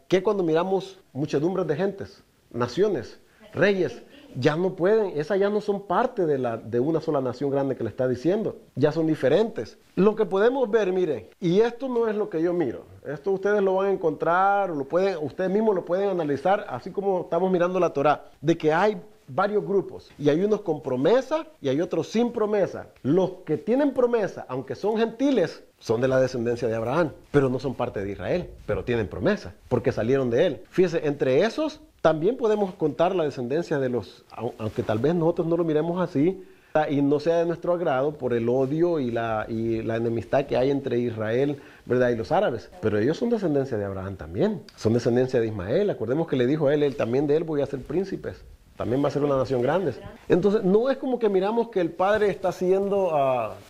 ¿qué cuando miramos muchedumbres de gentes, naciones, reyes? Ya no pueden, esas ya no son parte de una sola nación grande que le está diciendo, ya son diferentes. Lo que podemos ver, miren, y esto no es lo que yo miro, esto ustedes lo van a encontrar, ustedes mismos lo pueden analizar, así como estamos mirando la Torá, de que hay varios grupos, y hay unos con promesa y hay otros sin promesa. Los que tienen promesa, aunque son gentiles, son de la descendencia de Abraham, pero no son parte de Israel, pero tienen promesa, porque salieron de él. Fíjese, entre esos también podemos contar la descendencia de los, aunque tal vez nosotros no lo miremos así, y no sea de nuestro agrado por el odio y la enemistad que hay entre Israel, ¿verdad?, y los árabes. Pero ellos son descendencia de Abraham también, son descendencia de Ismael. Acordemos que le dijo a él también de él voy a ser príncipes. También va a ser una nación grande. Entonces, no es como que miramos que el Padre está haciendo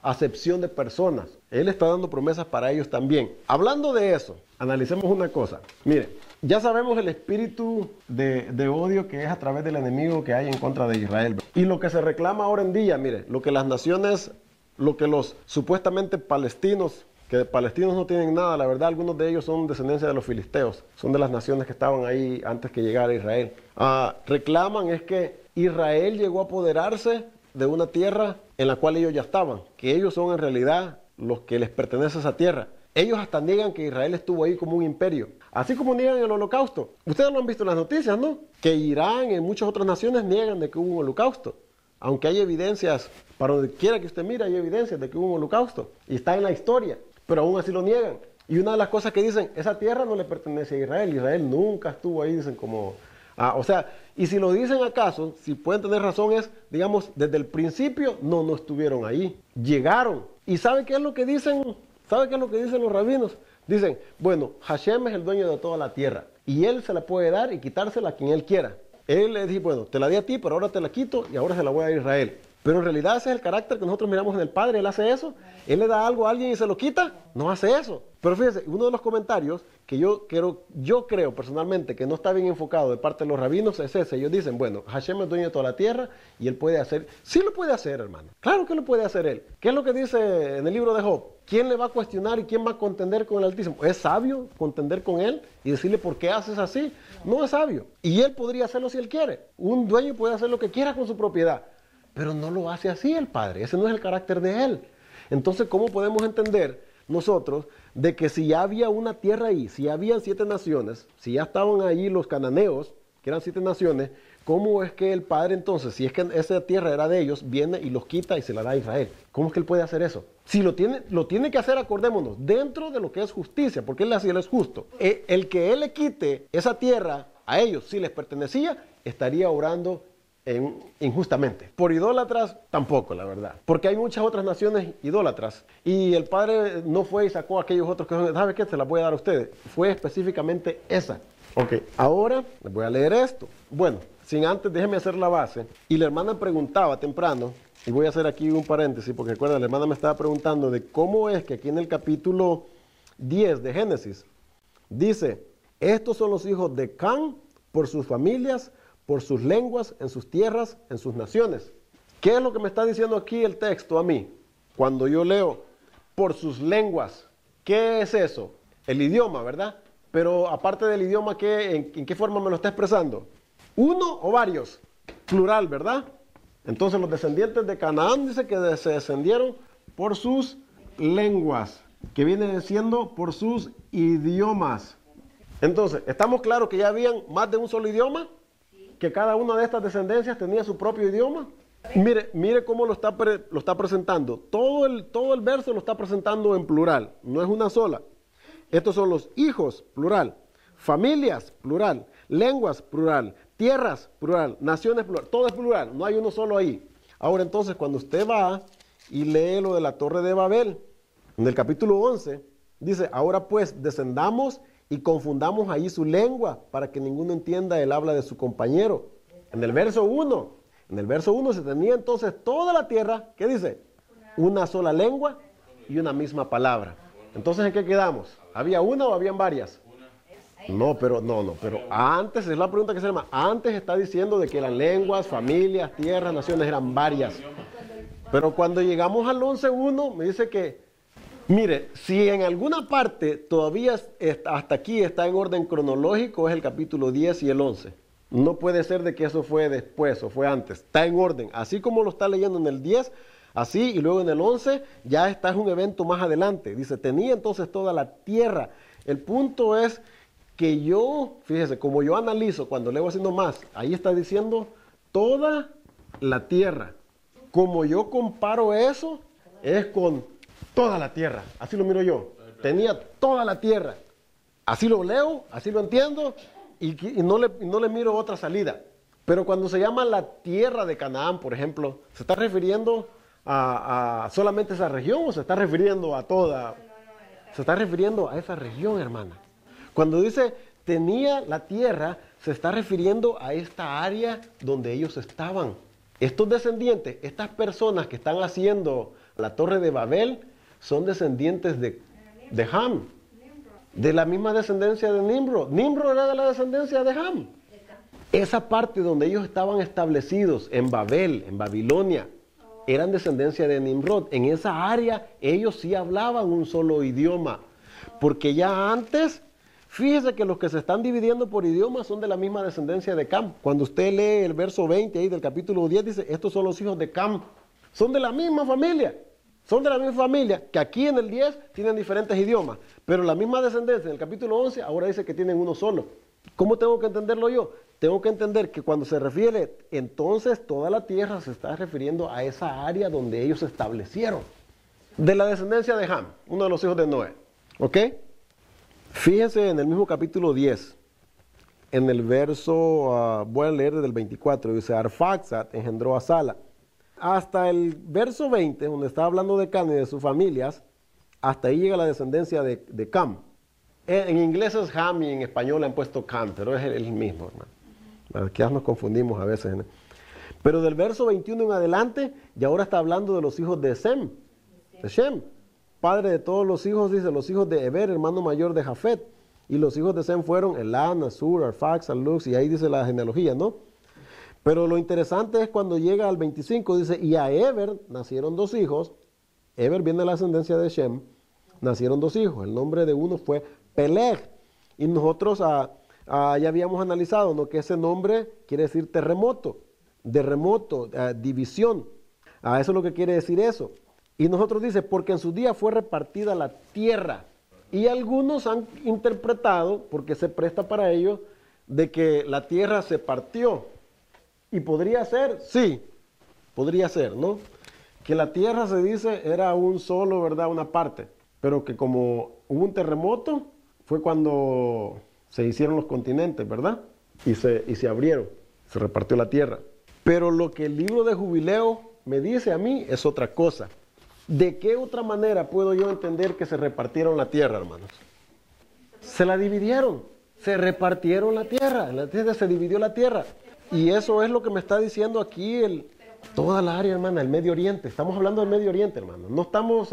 acepción de personas. Él está dando promesas para ellos también. Hablando de eso, analicemos una cosa. Mire, ya sabemos el espíritu de odio que es a través del enemigo que hay en contra de Israel. Y lo que se reclama ahora en día, mire, lo que las naciones, lo que los supuestamente palestinos, que de palestinos no tienen nada, la verdad, algunos de ellos son descendencia de los filisteos, son de las naciones que estaban ahí antes que llegara Israel. Reclaman es que Israel llegó a apoderarse de una tierra en la cual ellos ya estaban, que ellos son en realidad los que les pertenece a esa tierra. Ellos hasta niegan que Israel estuvo ahí como un imperio, así como niegan el holocausto. Ustedes lo han visto en las noticias, ¿no? Que Irán y muchas otras naciones niegan de que hubo un holocausto. Aunque hay evidencias, para donde quiera que usted mire, hay evidencias de que hubo un holocausto. Y está en la historia, pero aún así lo niegan. Y una de las cosas que dicen, esa tierra no le pertenece a Israel. Israel nunca estuvo ahí, dicen como... o sea, y si lo dicen acaso, si pueden tener razón es, digamos, desde el principio, no estuvieron ahí. Llegaron. ¿Y sabe qué es lo que dicen? ¿Sabe qué es lo que dicen los rabinos? Dicen, bueno, Hashem es el dueño de toda la tierra. Y él se la puede dar y quitársela a quien él quiera. Él le dice, bueno, te la di a ti, pero ahora te la quito y ahora se la voy a dar a Israel. Pero en realidad ese es el carácter que nosotros miramos en el Padre. Él hace eso. Él le da algo a alguien y se lo quita. No hace eso. Pero fíjese, uno de los comentarios que yo creo personalmente que no está bien enfocado de parte de los rabinos es ese. Ellos dicen, bueno, Hashem es dueño de toda la tierra y él puede hacer... Sí lo puede hacer, hermano. Claro que lo puede hacer él. ¿Qué es lo que dice en el libro de Job? ¿Quién le va a cuestionar y quién va a contender con el Altísimo? ¿Es sabio contender con él y decirle por qué haces así? No es sabio. Y él podría hacerlo si él quiere. Un dueño puede hacer lo que quiera con su propiedad. Pero no lo hace así el Padre, ese no es el carácter de él. Entonces, ¿cómo podemos entender nosotros de que si ya había una tierra ahí, si ya habían 7 naciones, si ya estaban ahí los cananeos, que eran 7 naciones, cómo es que el Padre entonces, si es que esa tierra era de ellos, viene y los quita y se la da a Israel? ¿Cómo es que él puede hacer eso? Si lo tiene que hacer, acordémonos, dentro de lo que es justicia, porque él así él es justo. El que él le quite esa tierra a ellos, si les pertenecía, estaría obrando injustamente. Por idólatras, tampoco, la verdad. Porque hay muchas otras naciones idólatras. Y el Padre no fue y sacó a aquellos otros que son, ¿sabe qué? Se las voy a dar a ustedes. Fue específicamente esa. Ok, ahora les voy a leer esto. Bueno, sin antes, déjenme hacer la base. Y la hermana preguntaba temprano, y voy a hacer aquí un paréntesis, porque recuerda, la hermana me estaba preguntando de cómo es que aquí en el capítulo 10 de Génesis, dice, estos son los hijos de Can por sus familias, por sus lenguas, en sus tierras, en sus naciones. ¿Qué es lo que me está diciendo aquí el texto a mí? Cuando yo leo por sus lenguas, ¿qué es eso? El idioma, ¿verdad? Pero aparte del idioma, ¿en qué forma me lo está expresando? ¿Uno o varios? Plural, ¿verdad? Entonces los descendientes de Canaán dice que se descendieron por sus lenguas, que viene siendo por sus idiomas. Entonces, ¿estamos claros que ya habían más de un solo idioma? Que cada una de estas descendencias tenía su propio idioma. Mire cómo lo está presentando. Todo el verso lo está presentando en plural, no es una sola. Estos son los hijos, plural, familias, plural, lenguas, plural, tierras, plural, naciones, plural, todo es plural, no hay uno solo ahí. Ahora entonces, cuando usted va y lee lo de la Torre de Babel, En el capítulo 11 dice, ahora pues descendamos y confundamos ahí su lengua para que ninguno entienda el habla de su compañero. En el verso 1 se tenía entonces toda la tierra, ¿qué dice? Una sola lengua y una misma palabra. Entonces, ¿en qué quedamos? ¿Había una o habían varias? No, pero antes, es la pregunta que se llama, antes está diciendo de que las lenguas, familias, tierras, naciones eran varias. Pero cuando llegamos al 11.1 me dice que, mire, si en alguna parte todavía hasta aquí está en orden cronológico, es el capítulo 10 y el 11. No puede ser de que eso fue después o fue antes. Está en orden. Así como lo está leyendo en el 10, así, y luego en el 11, ya está es un evento más adelante. Dice, tenía entonces toda la tierra. El punto es que yo, fíjese, como yo analizo cuando leo haciendo más, ahí está diciendo toda la tierra. Como yo comparo eso, es con toda la tierra. Así lo miro yo. Tenía toda la tierra. Así lo leo, así lo entiendo, y no le miro otra salida. Pero cuando se llama la tierra de Canaán, por ejemplo, ¿se está refiriendo a solamente esa región o se está refiriendo a toda? Se está refiriendo a esa región, hermana. Cuando dice tenía la tierra, se está refiriendo a esta área donde ellos estaban. Estos descendientes, estas personas que están haciendo la torre de Babel, son descendientes de Ham. De la misma descendencia de Nimrod. Nimrod era de la descendencia de Ham. Esa parte donde ellos estaban establecidos, en Babel, en Babilonia, eran descendencia de Nimrod. En esa área ellos sí hablaban un solo idioma. Porque ya antes, fíjese que los que se están dividiendo por idiomas son de la misma descendencia de Cam. Cuando usted lee el verso 20 ahí del capítulo 10, dice, estos son los hijos de Cam. Son de la misma familia. Son de la misma familia, que aquí en el 10 tienen diferentes idiomas. Pero la misma descendencia en el capítulo 11 ahora dice que tienen uno solo. ¿Cómo tengo que entenderlo yo? Tengo que entender que cuando se refiere, entonces toda la tierra se está refiriendo a esa área donde ellos se establecieron. De la descendencia de Ham, uno de los hijos de Noé. ¿Ok? Fíjense en el mismo capítulo 10, en el verso, voy a leer desde el 24, dice, Arfaxad engendró a Sala. Hasta el verso 20, donde está hablando de Cam y de sus familias, hasta ahí llega la descendencia de Cam. En inglés es Ham y en español le han puesto Cam, pero es el mismo, hermano. Quizás nos confundimos a veces. Pero del verso 21 en adelante, y ahora está hablando de los hijos de Sem, de Shem, padre de todos los hijos, dice, los hijos de Eber, hermano mayor de Jafet. Y los hijos de Sem fueron Elam, Asur, Arfaxad, Luz, y ahí dice la genealogía, ¿no? Pero lo interesante es cuando llega al 25, dice, y a Eber nacieron dos hijos. Eber viene de la ascendencia de Shem. Nacieron dos hijos. El nombre de uno fue Peleg. Y nosotros ya habíamos analizado, ¿no?, que ese nombre quiere decir terremoto, división. Eso es lo que quiere decir eso. Y nosotros dice, porque en su día fue repartida la tierra. Y algunos han interpretado, porque se presta para ello, de que la tierra se partió. Y podría ser, sí, podría ser, ¿no? Que la tierra, se dice, era un solo, ¿verdad?, una parte. Pero que como hubo un terremoto, fue cuando se hicieron los continentes, ¿verdad? Y se abrieron, se repartió la tierra. Pero lo que el libro de Jubileo me dice a mí es otra cosa. ¿De qué otra manera puedo yo entender que se repartieron la tierra, hermanos? Se la dividieron, se repartieron la tierra, se dividió la tierra. Y eso es lo que me está diciendo aquí toda la área, hermana, el Medio Oriente. Estamos hablando del Medio Oriente, hermano. No estamos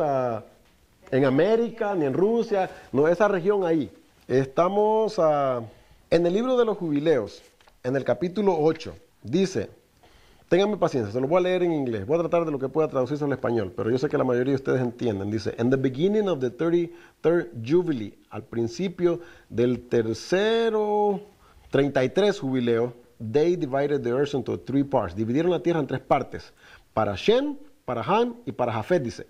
en América, ni en Rusia, no, esa región ahí. Estamos en el libro de los Jubileos, en el capítulo 8, dice, ténganme paciencia, se lo voy a leer en inglés, voy a tratar de lo que pueda traducirse al español, pero yo sé que la mayoría de ustedes entienden. Dice, in the beginning of the 33rd Jubilee, al principio del 33 jubileo, they divided the earth into 3 parts. Dividieron la tierra en 3 partes. Para Shem, para Ham y para Jafet, dice.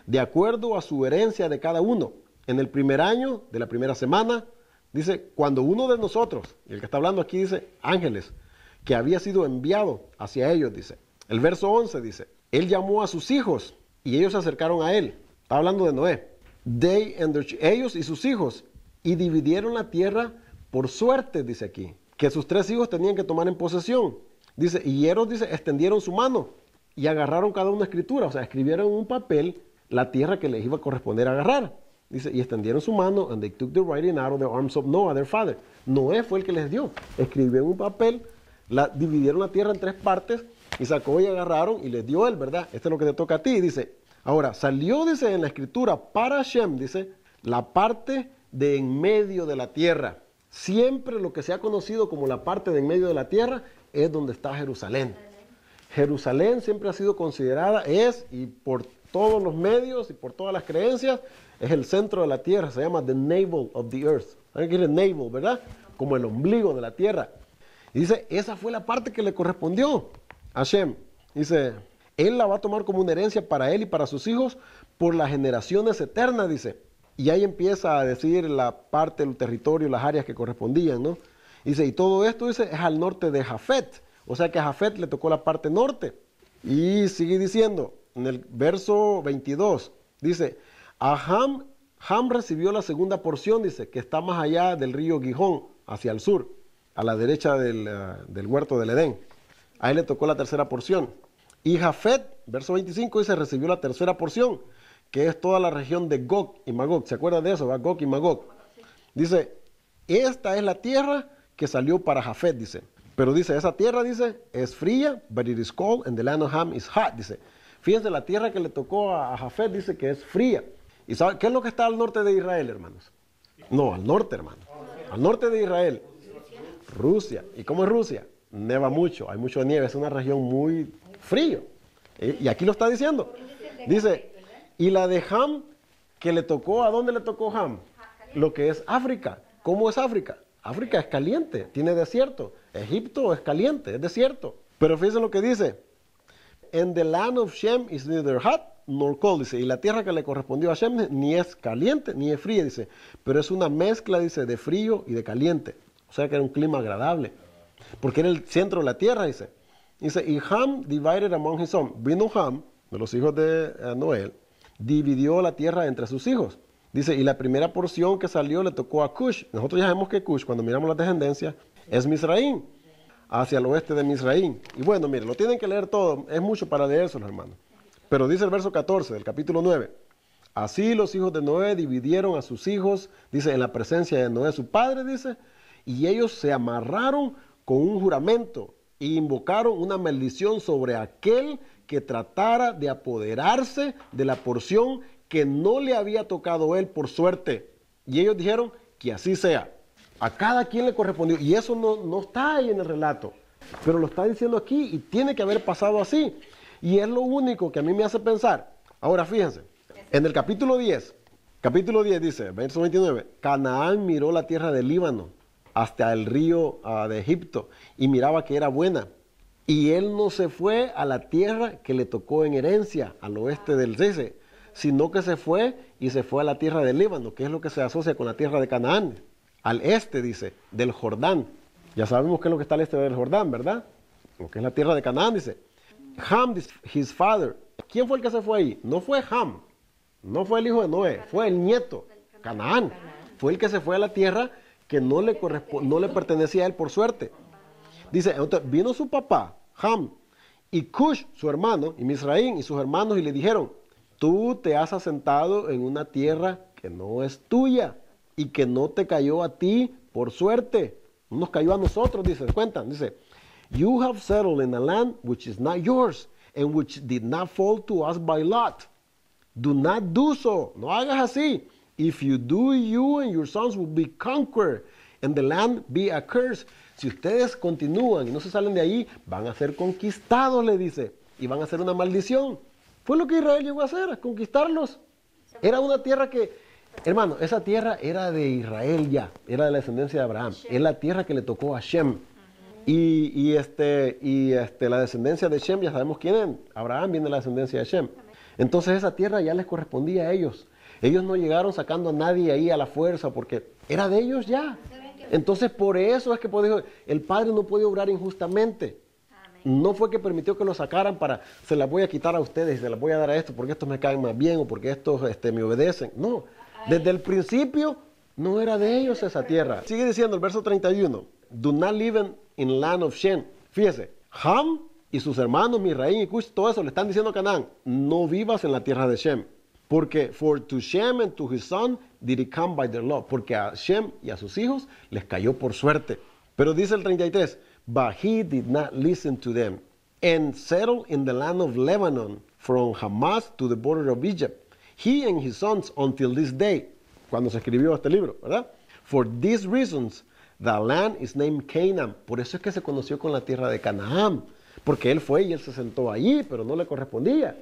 De acuerdo a su herencia de cada uno. En el primer año de la primera semana, dice, cuando uno de nosotros, y el que está hablando aquí dice, ángeles, que había sido enviado hacia ellos, dice. El verso 11 dice, él llamó a sus hijos y ellos se acercaron a él. Está hablando de Noé. Ellos y sus hijos. Y dividieron la tierra por suerte, dice aquí. Que sus 3 hijos tenían que tomar en posesión. Dice, y ellos, dice, extendieron su mano y agarraron cada una escritura, o sea, escribieron en un papel la tierra que les iba a corresponder agarrar. Dice, y extendieron su mano, and they took the writing out of the arms of Noah, their father. Noé fue el que les dio. Escribió en un papel, dividieron la tierra en 3 partes, y sacó y agarraron, y les dio él, ¿verdad? Esto es lo que te toca a ti, dice. Ahora, salió, dice, en la escritura, para Shem, dice, la parte de en medio de la tierra. Siempre lo que se ha conocido como la parte de en medio de la tierra es donde está Jerusalén. Jerusalén siempre ha sido considerada, y por todos los medios y por todas las creencias, es el centro de la tierra. Se llama the navel of the earth. ¿Saben qué es el navel, verdad? Como el ombligo de la tierra. Y dice, esa fue la parte que le correspondió a Shem. Dice, él la va a tomar como una herencia para él y para sus hijos por las generaciones eternas, dice. Y ahí empieza a decir la parte del territorio, las áreas que correspondían, ¿no? Dice, y todo esto, dice, es al norte de Jafet. O sea que a Jafet le tocó la parte norte. Y sigue diciendo, en el verso 22, dice, Ham recibió la segunda porción, dice, que está más allá del río Gihón, hacia el sur, a la derecha del huerto del Edén. A él le tocó la tercera porción. Y Jafet, verso 25, dice, recibió la tercera porción, que es toda la región de Gog y Magog. ¿Se acuerdan de eso? ¿Va? Gog y Magog. Dice, esta es la tierra que salió para Jafet, dice. Pero dice, esa tierra, dice, es fría, but it is cold, and the land of Ham is hot, dice. Fíjense, la tierra que le tocó a Jafet, dice que es fría. ¿Y sabe qué es lo que está al norte de Israel, hermanos? No, al norte, hermano. Al norte de Israel. Rusia. ¿Y cómo es Rusia? Neva mucho, hay mucha nieve, es una región muy frío. Y aquí lo está diciendo. Dice, y la de Ham, que le tocó, ¿a dónde le tocó Ham? Lo que es África. ¿Cómo es África? África es caliente, tiene desierto. Egipto es caliente, es desierto. Pero fíjense lo que dice. And the land of Shem is neither hot nor cold, dice. Y la tierra que le correspondió a Shem ni es caliente ni es fría, dice. Pero es una mezcla, dice, de frío y de caliente. O sea que era un clima agradable. Porque era el centro de la tierra, dice. Dice, y Ham divided among his sons. Vino Ham, de los hijos de Noé, dividió la tierra entre sus hijos. Dice, y la primera porción que salió le tocó a Cush. Nosotros ya sabemos que Cush, cuando miramos la descendencia, es Misraín, hacia el oeste de Misraín. Y bueno, mire, lo tienen que leer todo, es mucho para leérselo, hermano. Pero dice el verso 14 del capítulo 9. Así los hijos de Noé dividieron a sus hijos, dice, en la presencia de Noé su padre, dice, y ellos se amarraron con un juramento e invocaron una maldición sobre aquel que tratara de apoderarse de la porción que no le había tocado él por suerte. Y ellos dijeron que así sea. A cada quien le correspondió. Y eso no está ahí en el relato. Pero lo está diciendo aquí y tiene que haber pasado así. Y es lo único que a mí me hace pensar. Ahora fíjense, en el capítulo 10 dice, verso 29, Canaán miró la tierra del Líbano hasta el río de Egipto y miraba que era buena. Y él no se fue a la tierra que le tocó en herencia, al oeste del Cese, sino que se fue a la tierra del Líbano, que es lo que se asocia con la tierra de Canaán. Al este, dice, del Jordán. Ya sabemos qué es lo que está al este del Jordán, ¿verdad? Lo que es la tierra de Canaán, dice. Ham, his father. ¿Quién fue el que se fue ahí? No fue Ham, no fue el hijo de Noé, fue el nieto, Canaán. Fue el que se fue a la tierra que no le pertenecía a él por suerte. Dice, entonces vino su papá, Ham, y Cush, su hermano, y Misraín y sus hermanos, y le dijeron, tú te has asentado en una tierra que no es tuya, y que no te cayó a ti por suerte, no nos cayó a nosotros, dice, cuentan, dice, you have settled in a land which is not yours, and which did not fall to us by lot. Do not do so, no hagas así. If you do, you and your sons will be conquered, and the land be accursed. Si ustedes continúan y no se salen de ahí, van a ser conquistados, le dice, y van a ser una maldición. Fue lo que Israel llegó a hacer, a conquistarlos. Era una tierra que, hermano, esa tierra era de Israel ya, era de la descendencia de Abraham. Es la tierra que le tocó a Shem. Y la descendencia de Shem, ya sabemos quién es. Abraham viene de la descendencia de Shem. Entonces esa tierra ya les correspondía a ellos. Ellos no llegaron sacando a nadie ahí a la fuerza porque era de ellos ya. Entonces por eso es que el Padre no puede obrar injustamente. No fue que permitió que lo sacaran para, se las voy a quitar a ustedes y se las voy a dar a estos porque estos me caen más bien o porque estos me obedecen. No, desde el principio no era de ellos esa tierra. Sigue diciendo el verso 31. Do not live in land of Shem. Fíjese, Ham y sus hermanos, Misraín y Cush, todo eso le están diciendo a Canaán, no vivas en la tierra de Shem. Porque for to Shem and to his son did it come by their law. Porque a Shem y a sus hijos les cayó por suerte. Pero dice el 33, but he did not listen to them and settled in the land of Lebanon from Hamath to the border of Egypt. He and his sons until this day, cuando se escribió este libro, ¿verdad? For these reasons, the land is named Canaan. Por eso es que se conoció con la tierra de Canaán. Porque él fue y él se sentó allí, pero no le correspondía.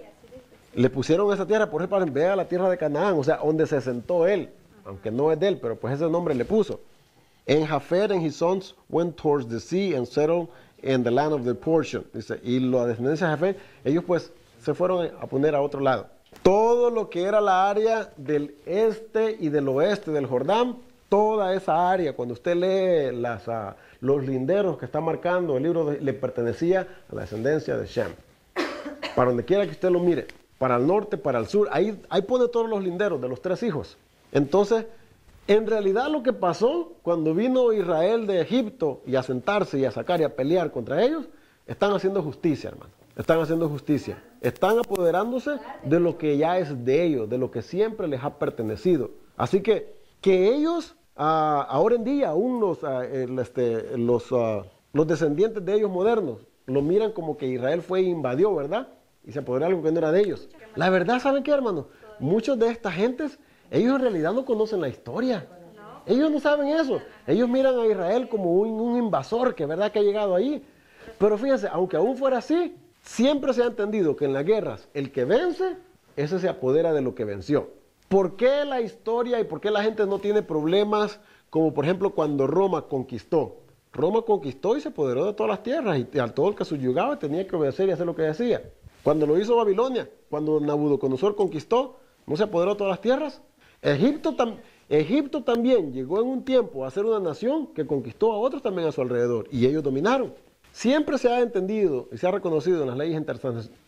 Le pusieron esa tierra, por ejemplo, vea la tierra de Canaán, o sea, donde se sentó él, aunque no es de él, pero pues ese nombre le puso. And Japhet and his sons went towards the sea and settled in the land of the portion. Dice, y la descendencia de Japhet, ellos pues se fueron a poner a otro lado. Todo lo que era la área del este y del oeste del Jordán, toda esa área, cuando usted lee los linderos que está marcando el libro, le pertenecía a la descendencia de Shem. Para donde quiera que usted lo mire, para el norte, para el sur, ahí pone todos los linderos de los 3 hijos. Entonces, en realidad lo que pasó cuando vino Israel de Egipto y a sentarse y a sacar y a pelear contra ellos, están haciendo justicia, hermano. Están haciendo justicia. Están apoderándose de lo que ya es de ellos, de lo que siempre les ha pertenecido. Así que ellos, ahora en día, aún los descendientes de ellos modernos, lo miran como que Israel fue e invadió, ¿verdad? Y se apoderó de algo que no era de ellos. La verdad, ¿saben qué, hermano? Muchos de estas gentes, ellos en realidad no conocen la historia. Ellos no saben eso. Ellos miran a Israel como un invasor que, ¿verdad?, que ha llegado ahí. Pero fíjense, aunque aún fuera así, siempre se ha entendido que en las guerras, el que vence, ese se apodera de lo que venció. ¿Por qué la historia y por qué la gente no tiene problemas como, por ejemplo, cuando Roma conquistó? Roma conquistó y se apoderó de todas las tierras y a todo el que subyugaba tenía que obedecer y hacer lo que decía. Cuando lo hizo Babilonia, cuando Nabucodonosor conquistó, ¿no se apoderó de todas las tierras? Egipto también llegó en un tiempo a ser una nación que conquistó a otros también a su alrededor y ellos dominaron. Siempre se ha entendido y se ha reconocido en las leyes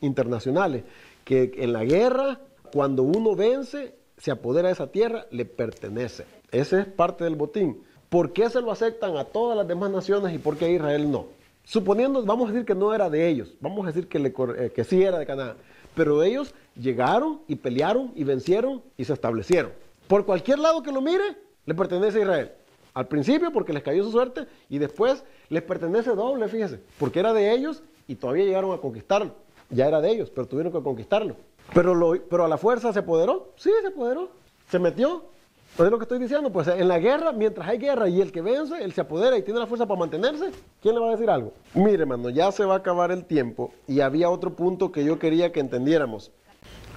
internacionales que en la guerra, cuando uno vence, se apodera de esa tierra, le pertenece. Ese es parte del botín. ¿Por qué se lo aceptan a todas las demás naciones y por qué a Israel no? Suponiendo, vamos a decir que no era de ellos, vamos a decir que sí era de Canaán, pero ellos llegaron y pelearon y vencieron y se establecieron. Por cualquier lado que lo mire, le pertenece a Israel. Al principio porque les cayó su suerte y después les pertenece doble, fíjese, porque era de ellos y todavía llegaron a conquistarlo. Ya era de ellos, pero tuvieron que conquistarlo. Pero a la fuerza se apoderó, sí, se apoderó, se metió. Pues es lo que estoy diciendo, pues en la guerra, mientras hay guerra y el que vence, él se apodera y tiene la fuerza para mantenerse, ¿quién le va a decir algo? Mire, hermano, ya se va a acabar el tiempo y había otro punto que yo quería que entendiéramos.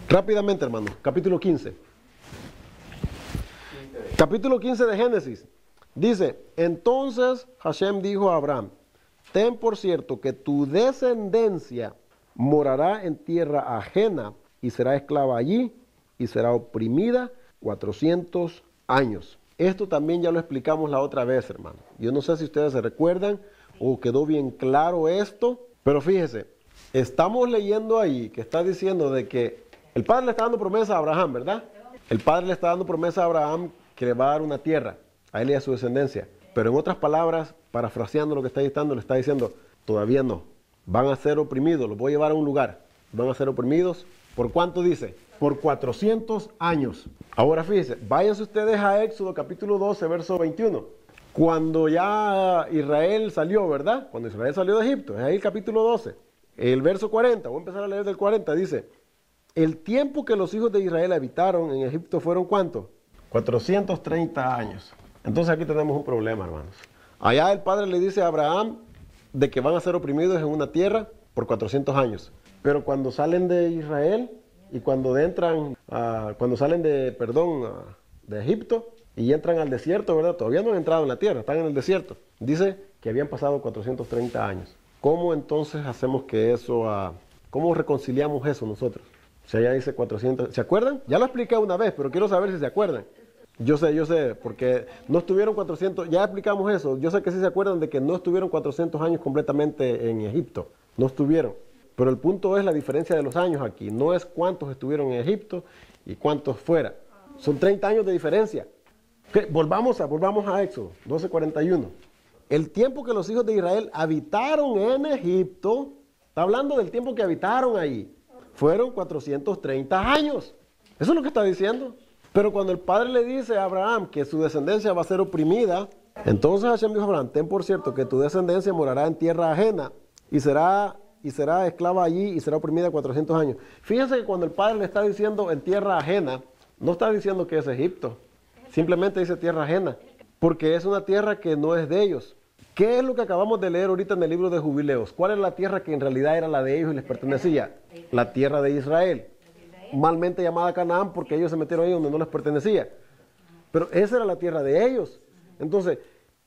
Rápidamente, hermano, capítulo 15. Capítulo 15 de Génesis. Dice, entonces Hashem dijo a Abraham, ten por cierto que tu descendencia morará en tierra ajena y será esclava allí y será oprimida 400 años. Esto también ya lo explicamos la otra vez, hermano. Yo no sé si ustedes se recuerdan o quedó bien claro esto, pero fíjese, estamos leyendo ahí que está diciendo de que el padre le está dando promesa a Abraham, ¿verdad? El padre le está dando promesa a Abraham que le va a dar una tierra a él y a su descendencia. Pero en otras palabras, parafraseando lo que está diciendo, le está diciendo, todavía no. Van a ser oprimidos, los voy a llevar a un lugar. Van a ser oprimidos. ¿Por cuánto dice? Por 400 años. Ahora fíjense, váyanse ustedes a Éxodo capítulo 12, verso 21. Cuando ya Israel salió, ¿verdad? Cuando Israel salió de Egipto, es ahí el capítulo 12. El verso 40, voy a empezar a leer del 40, dice, el tiempo que los hijos de Israel habitaron en Egipto fueron ¿cuánto? 430 años. Entonces aquí tenemos un problema, hermanos. Allá el padre le dice a Abraham de que van a ser oprimidos en una tierra por 400 años. Pero cuando salen de Israel y cuando salen de Egipto y entran al desierto, ¿verdad? Todavía no han entrado en la tierra, están en el desierto. Dice que habían pasado 430 años. ¿Cómo entonces hacemos que eso, cómo reconciliamos eso nosotros? O sea, ya dice 400, ¿se acuerdan? Ya lo expliqué una vez, pero quiero saber si se acuerdan. Yo sé, porque no estuvieron 400, ya explicamos eso, yo sé que sí se acuerdan de que no estuvieron 400 años completamente en Egipto, no estuvieron. Pero el punto es la diferencia de los años aquí, no es cuántos estuvieron en Egipto y cuántos fuera. Son 30 años de diferencia. Okay, volvamos a Éxodo 12:41. El tiempo que los hijos de Israel habitaron en Egipto, está hablando del tiempo que habitaron ahí, fueron 430 años. Eso es lo que está diciendo. Pero cuando el padre le dice a Abraham que su descendencia va a ser oprimida, entonces Hashem dijo a Abraham, ten por cierto que tu descendencia morará en tierra ajena y será esclava allí y será oprimida 400 años. Fíjense que cuando el padre le está diciendo en tierra ajena, no está diciendo que es Egipto, simplemente dice tierra ajena, porque es una tierra que no es de ellos. ¿Qué es lo que acabamos de leer ahorita en el libro de Jubileos? ¿Cuál es la tierra que en realidad era la de ellos y les pertenecía? La tierra de Israel, malmente llamada Canaán porque ellos se metieron ahí donde no les pertenecía. Pero esa era la tierra de ellos. Entonces,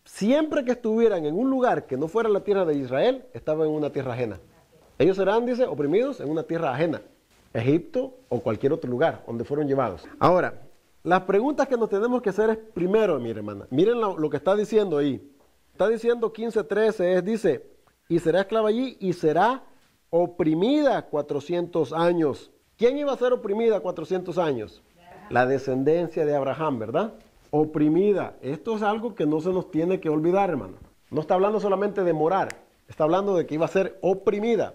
siempre que estuvieran en un lugar que no fuera la tierra de Israel, estaban en una tierra ajena. Ellos serán, dice, oprimidos en una tierra ajena. Egipto o cualquier otro lugar donde fueron llevados. Ahora, las preguntas que nos tenemos que hacer es primero, mi hermana, miren lo que está diciendo ahí. Está diciendo 15:13, dice, y será esclava allí y será oprimida 400 años. ¿Quién iba a ser oprimida 400 años? La descendencia de Abraham, ¿verdad? Oprimida. Esto es algo que no se nos tiene que olvidar, hermano. No está hablando solamente de morar, está hablando de que iba a ser oprimida.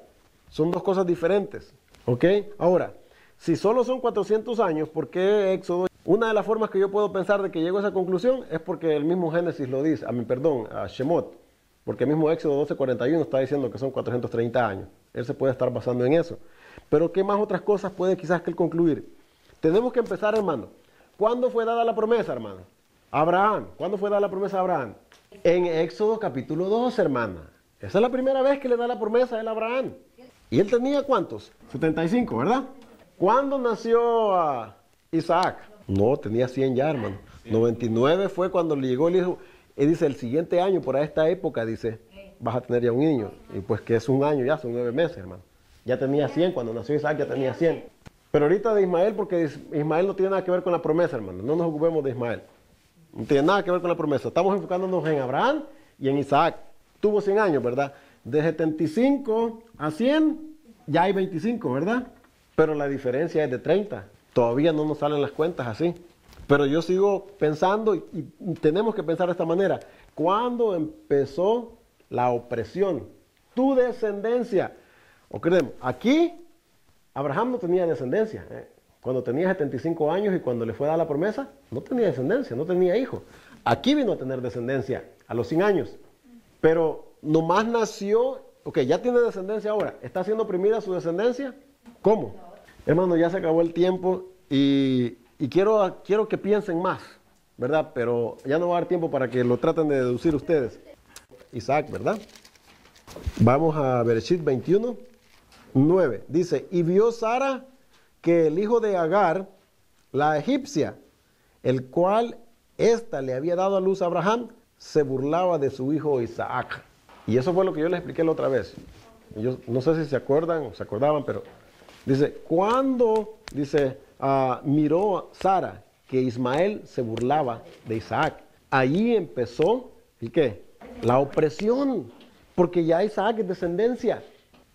Son dos cosas diferentes, ¿ok? Ahora, si solo son 400 años, ¿por qué Éxodo? Una de las formas que yo puedo pensar de que llego a esa conclusión es porque el mismo Génesis lo dice, a Shemot, porque el mismo Éxodo 12:41 está diciendo que son 430 años. Él se puede estar basando en eso. Pero ¿qué más otras cosas puede quizás que él concluir? Tenemos que empezar, hermano. ¿Cuándo fue dada la promesa, hermano? Abraham. ¿Cuándo fue dada la promesa a Abraham? En Éxodo capítulo 2, hermana. Esa es la primera vez que le da la promesa a él a Abraham. ¿Y él tenía cuántos? 75, ¿verdad? ¿Cuándo nació Isaac? No, tenía 100 ya, hermano. 99 fue cuando le llegó el hijo. Y dice, el siguiente año, por esta época, dice, vas a tener ya un niño. Y pues que es un año ya, son 9 meses, hermano. Ya tenía 100, cuando nació Isaac ya tenía 100. Pero ahorita de Ismael, porque Ismael no tiene nada que ver con la promesa, hermano. No nos ocupemos de Ismael. No tiene nada que ver con la promesa. Estamos enfocándonos en Abraham y en Isaac. Tuvo 100 años, ¿verdad? De 75 a 100, ya hay 25, ¿verdad? Pero la diferencia es de 30. Todavía no nos salen las cuentas así. Pero yo sigo pensando y tenemos que pensar de esta manera. ¿Cuándo empezó la opresión? Tu descendencia. ¿O creemos? Aquí, Abraham no tenía descendencia. Cuando tenía 75 años y cuando le fue dada la promesa, no tenía descendencia, no tenía hijo. Aquí vino a tener descendencia a los 100 años. Pero nomás nació, ok, ya tiene descendencia ahora. ¿Está siendo oprimida su descendencia? ¿Cómo? Hermano, ya se acabó el tiempo y quiero que piensen más, ¿verdad? Pero ya no va a dar tiempo para que lo traten de deducir ustedes. Isaac, ¿verdad? Vamos a Bereshit 21:9. Dice, y vio Sara que el hijo de Agar, la egipcia, el cual ésta le había dado a luz a Abraham, se burlaba de su hijo Isaac. Y eso fue lo que yo les expliqué la otra vez. Yo no sé si se acuerdan o se acordaban, pero dice, cuando, miró Sara que Ismael se burlaba de Isaac, allí empezó, ¿y qué? La opresión, porque ya Isaac es descendencia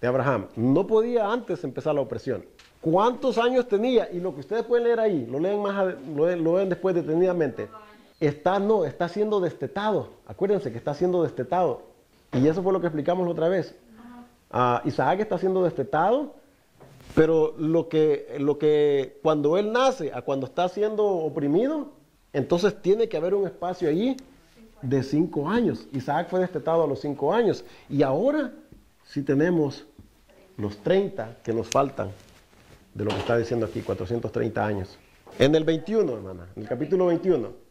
de Abraham. No podía antes empezar la opresión. ¿Cuántos años tenía? Y lo que ustedes pueden leer ahí, lo leen después detenidamente. Está siendo destetado. Acuérdense que está siendo destetado. Y eso fue lo que explicamos la otra vez. Isaac está siendo destetado, pero lo que cuando él nace a cuando está siendo oprimido, entonces tiene que haber un espacio allí de 5 años. Isaac fue destetado a los 5 años. Y ahora sí tenemos los 30 que nos faltan de lo que está diciendo aquí, 430 años. En el 21, hermana, en el capítulo 21.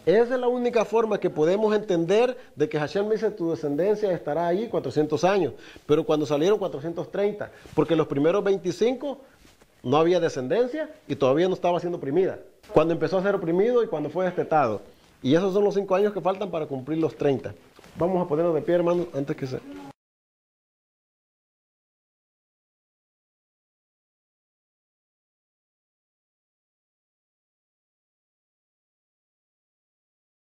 Esa es la única forma que podemos entender de que Hashem dice tu descendencia estará ahí 400 años. Pero cuando salieron 430, porque los primeros 25 no había descendencia y todavía no estaba siendo oprimida. Cuando empezó a ser oprimido y cuando fue destetado. Y esos son los 5 años que faltan para cumplir los 30. Vamos a ponernos de pie, hermano, antes que se...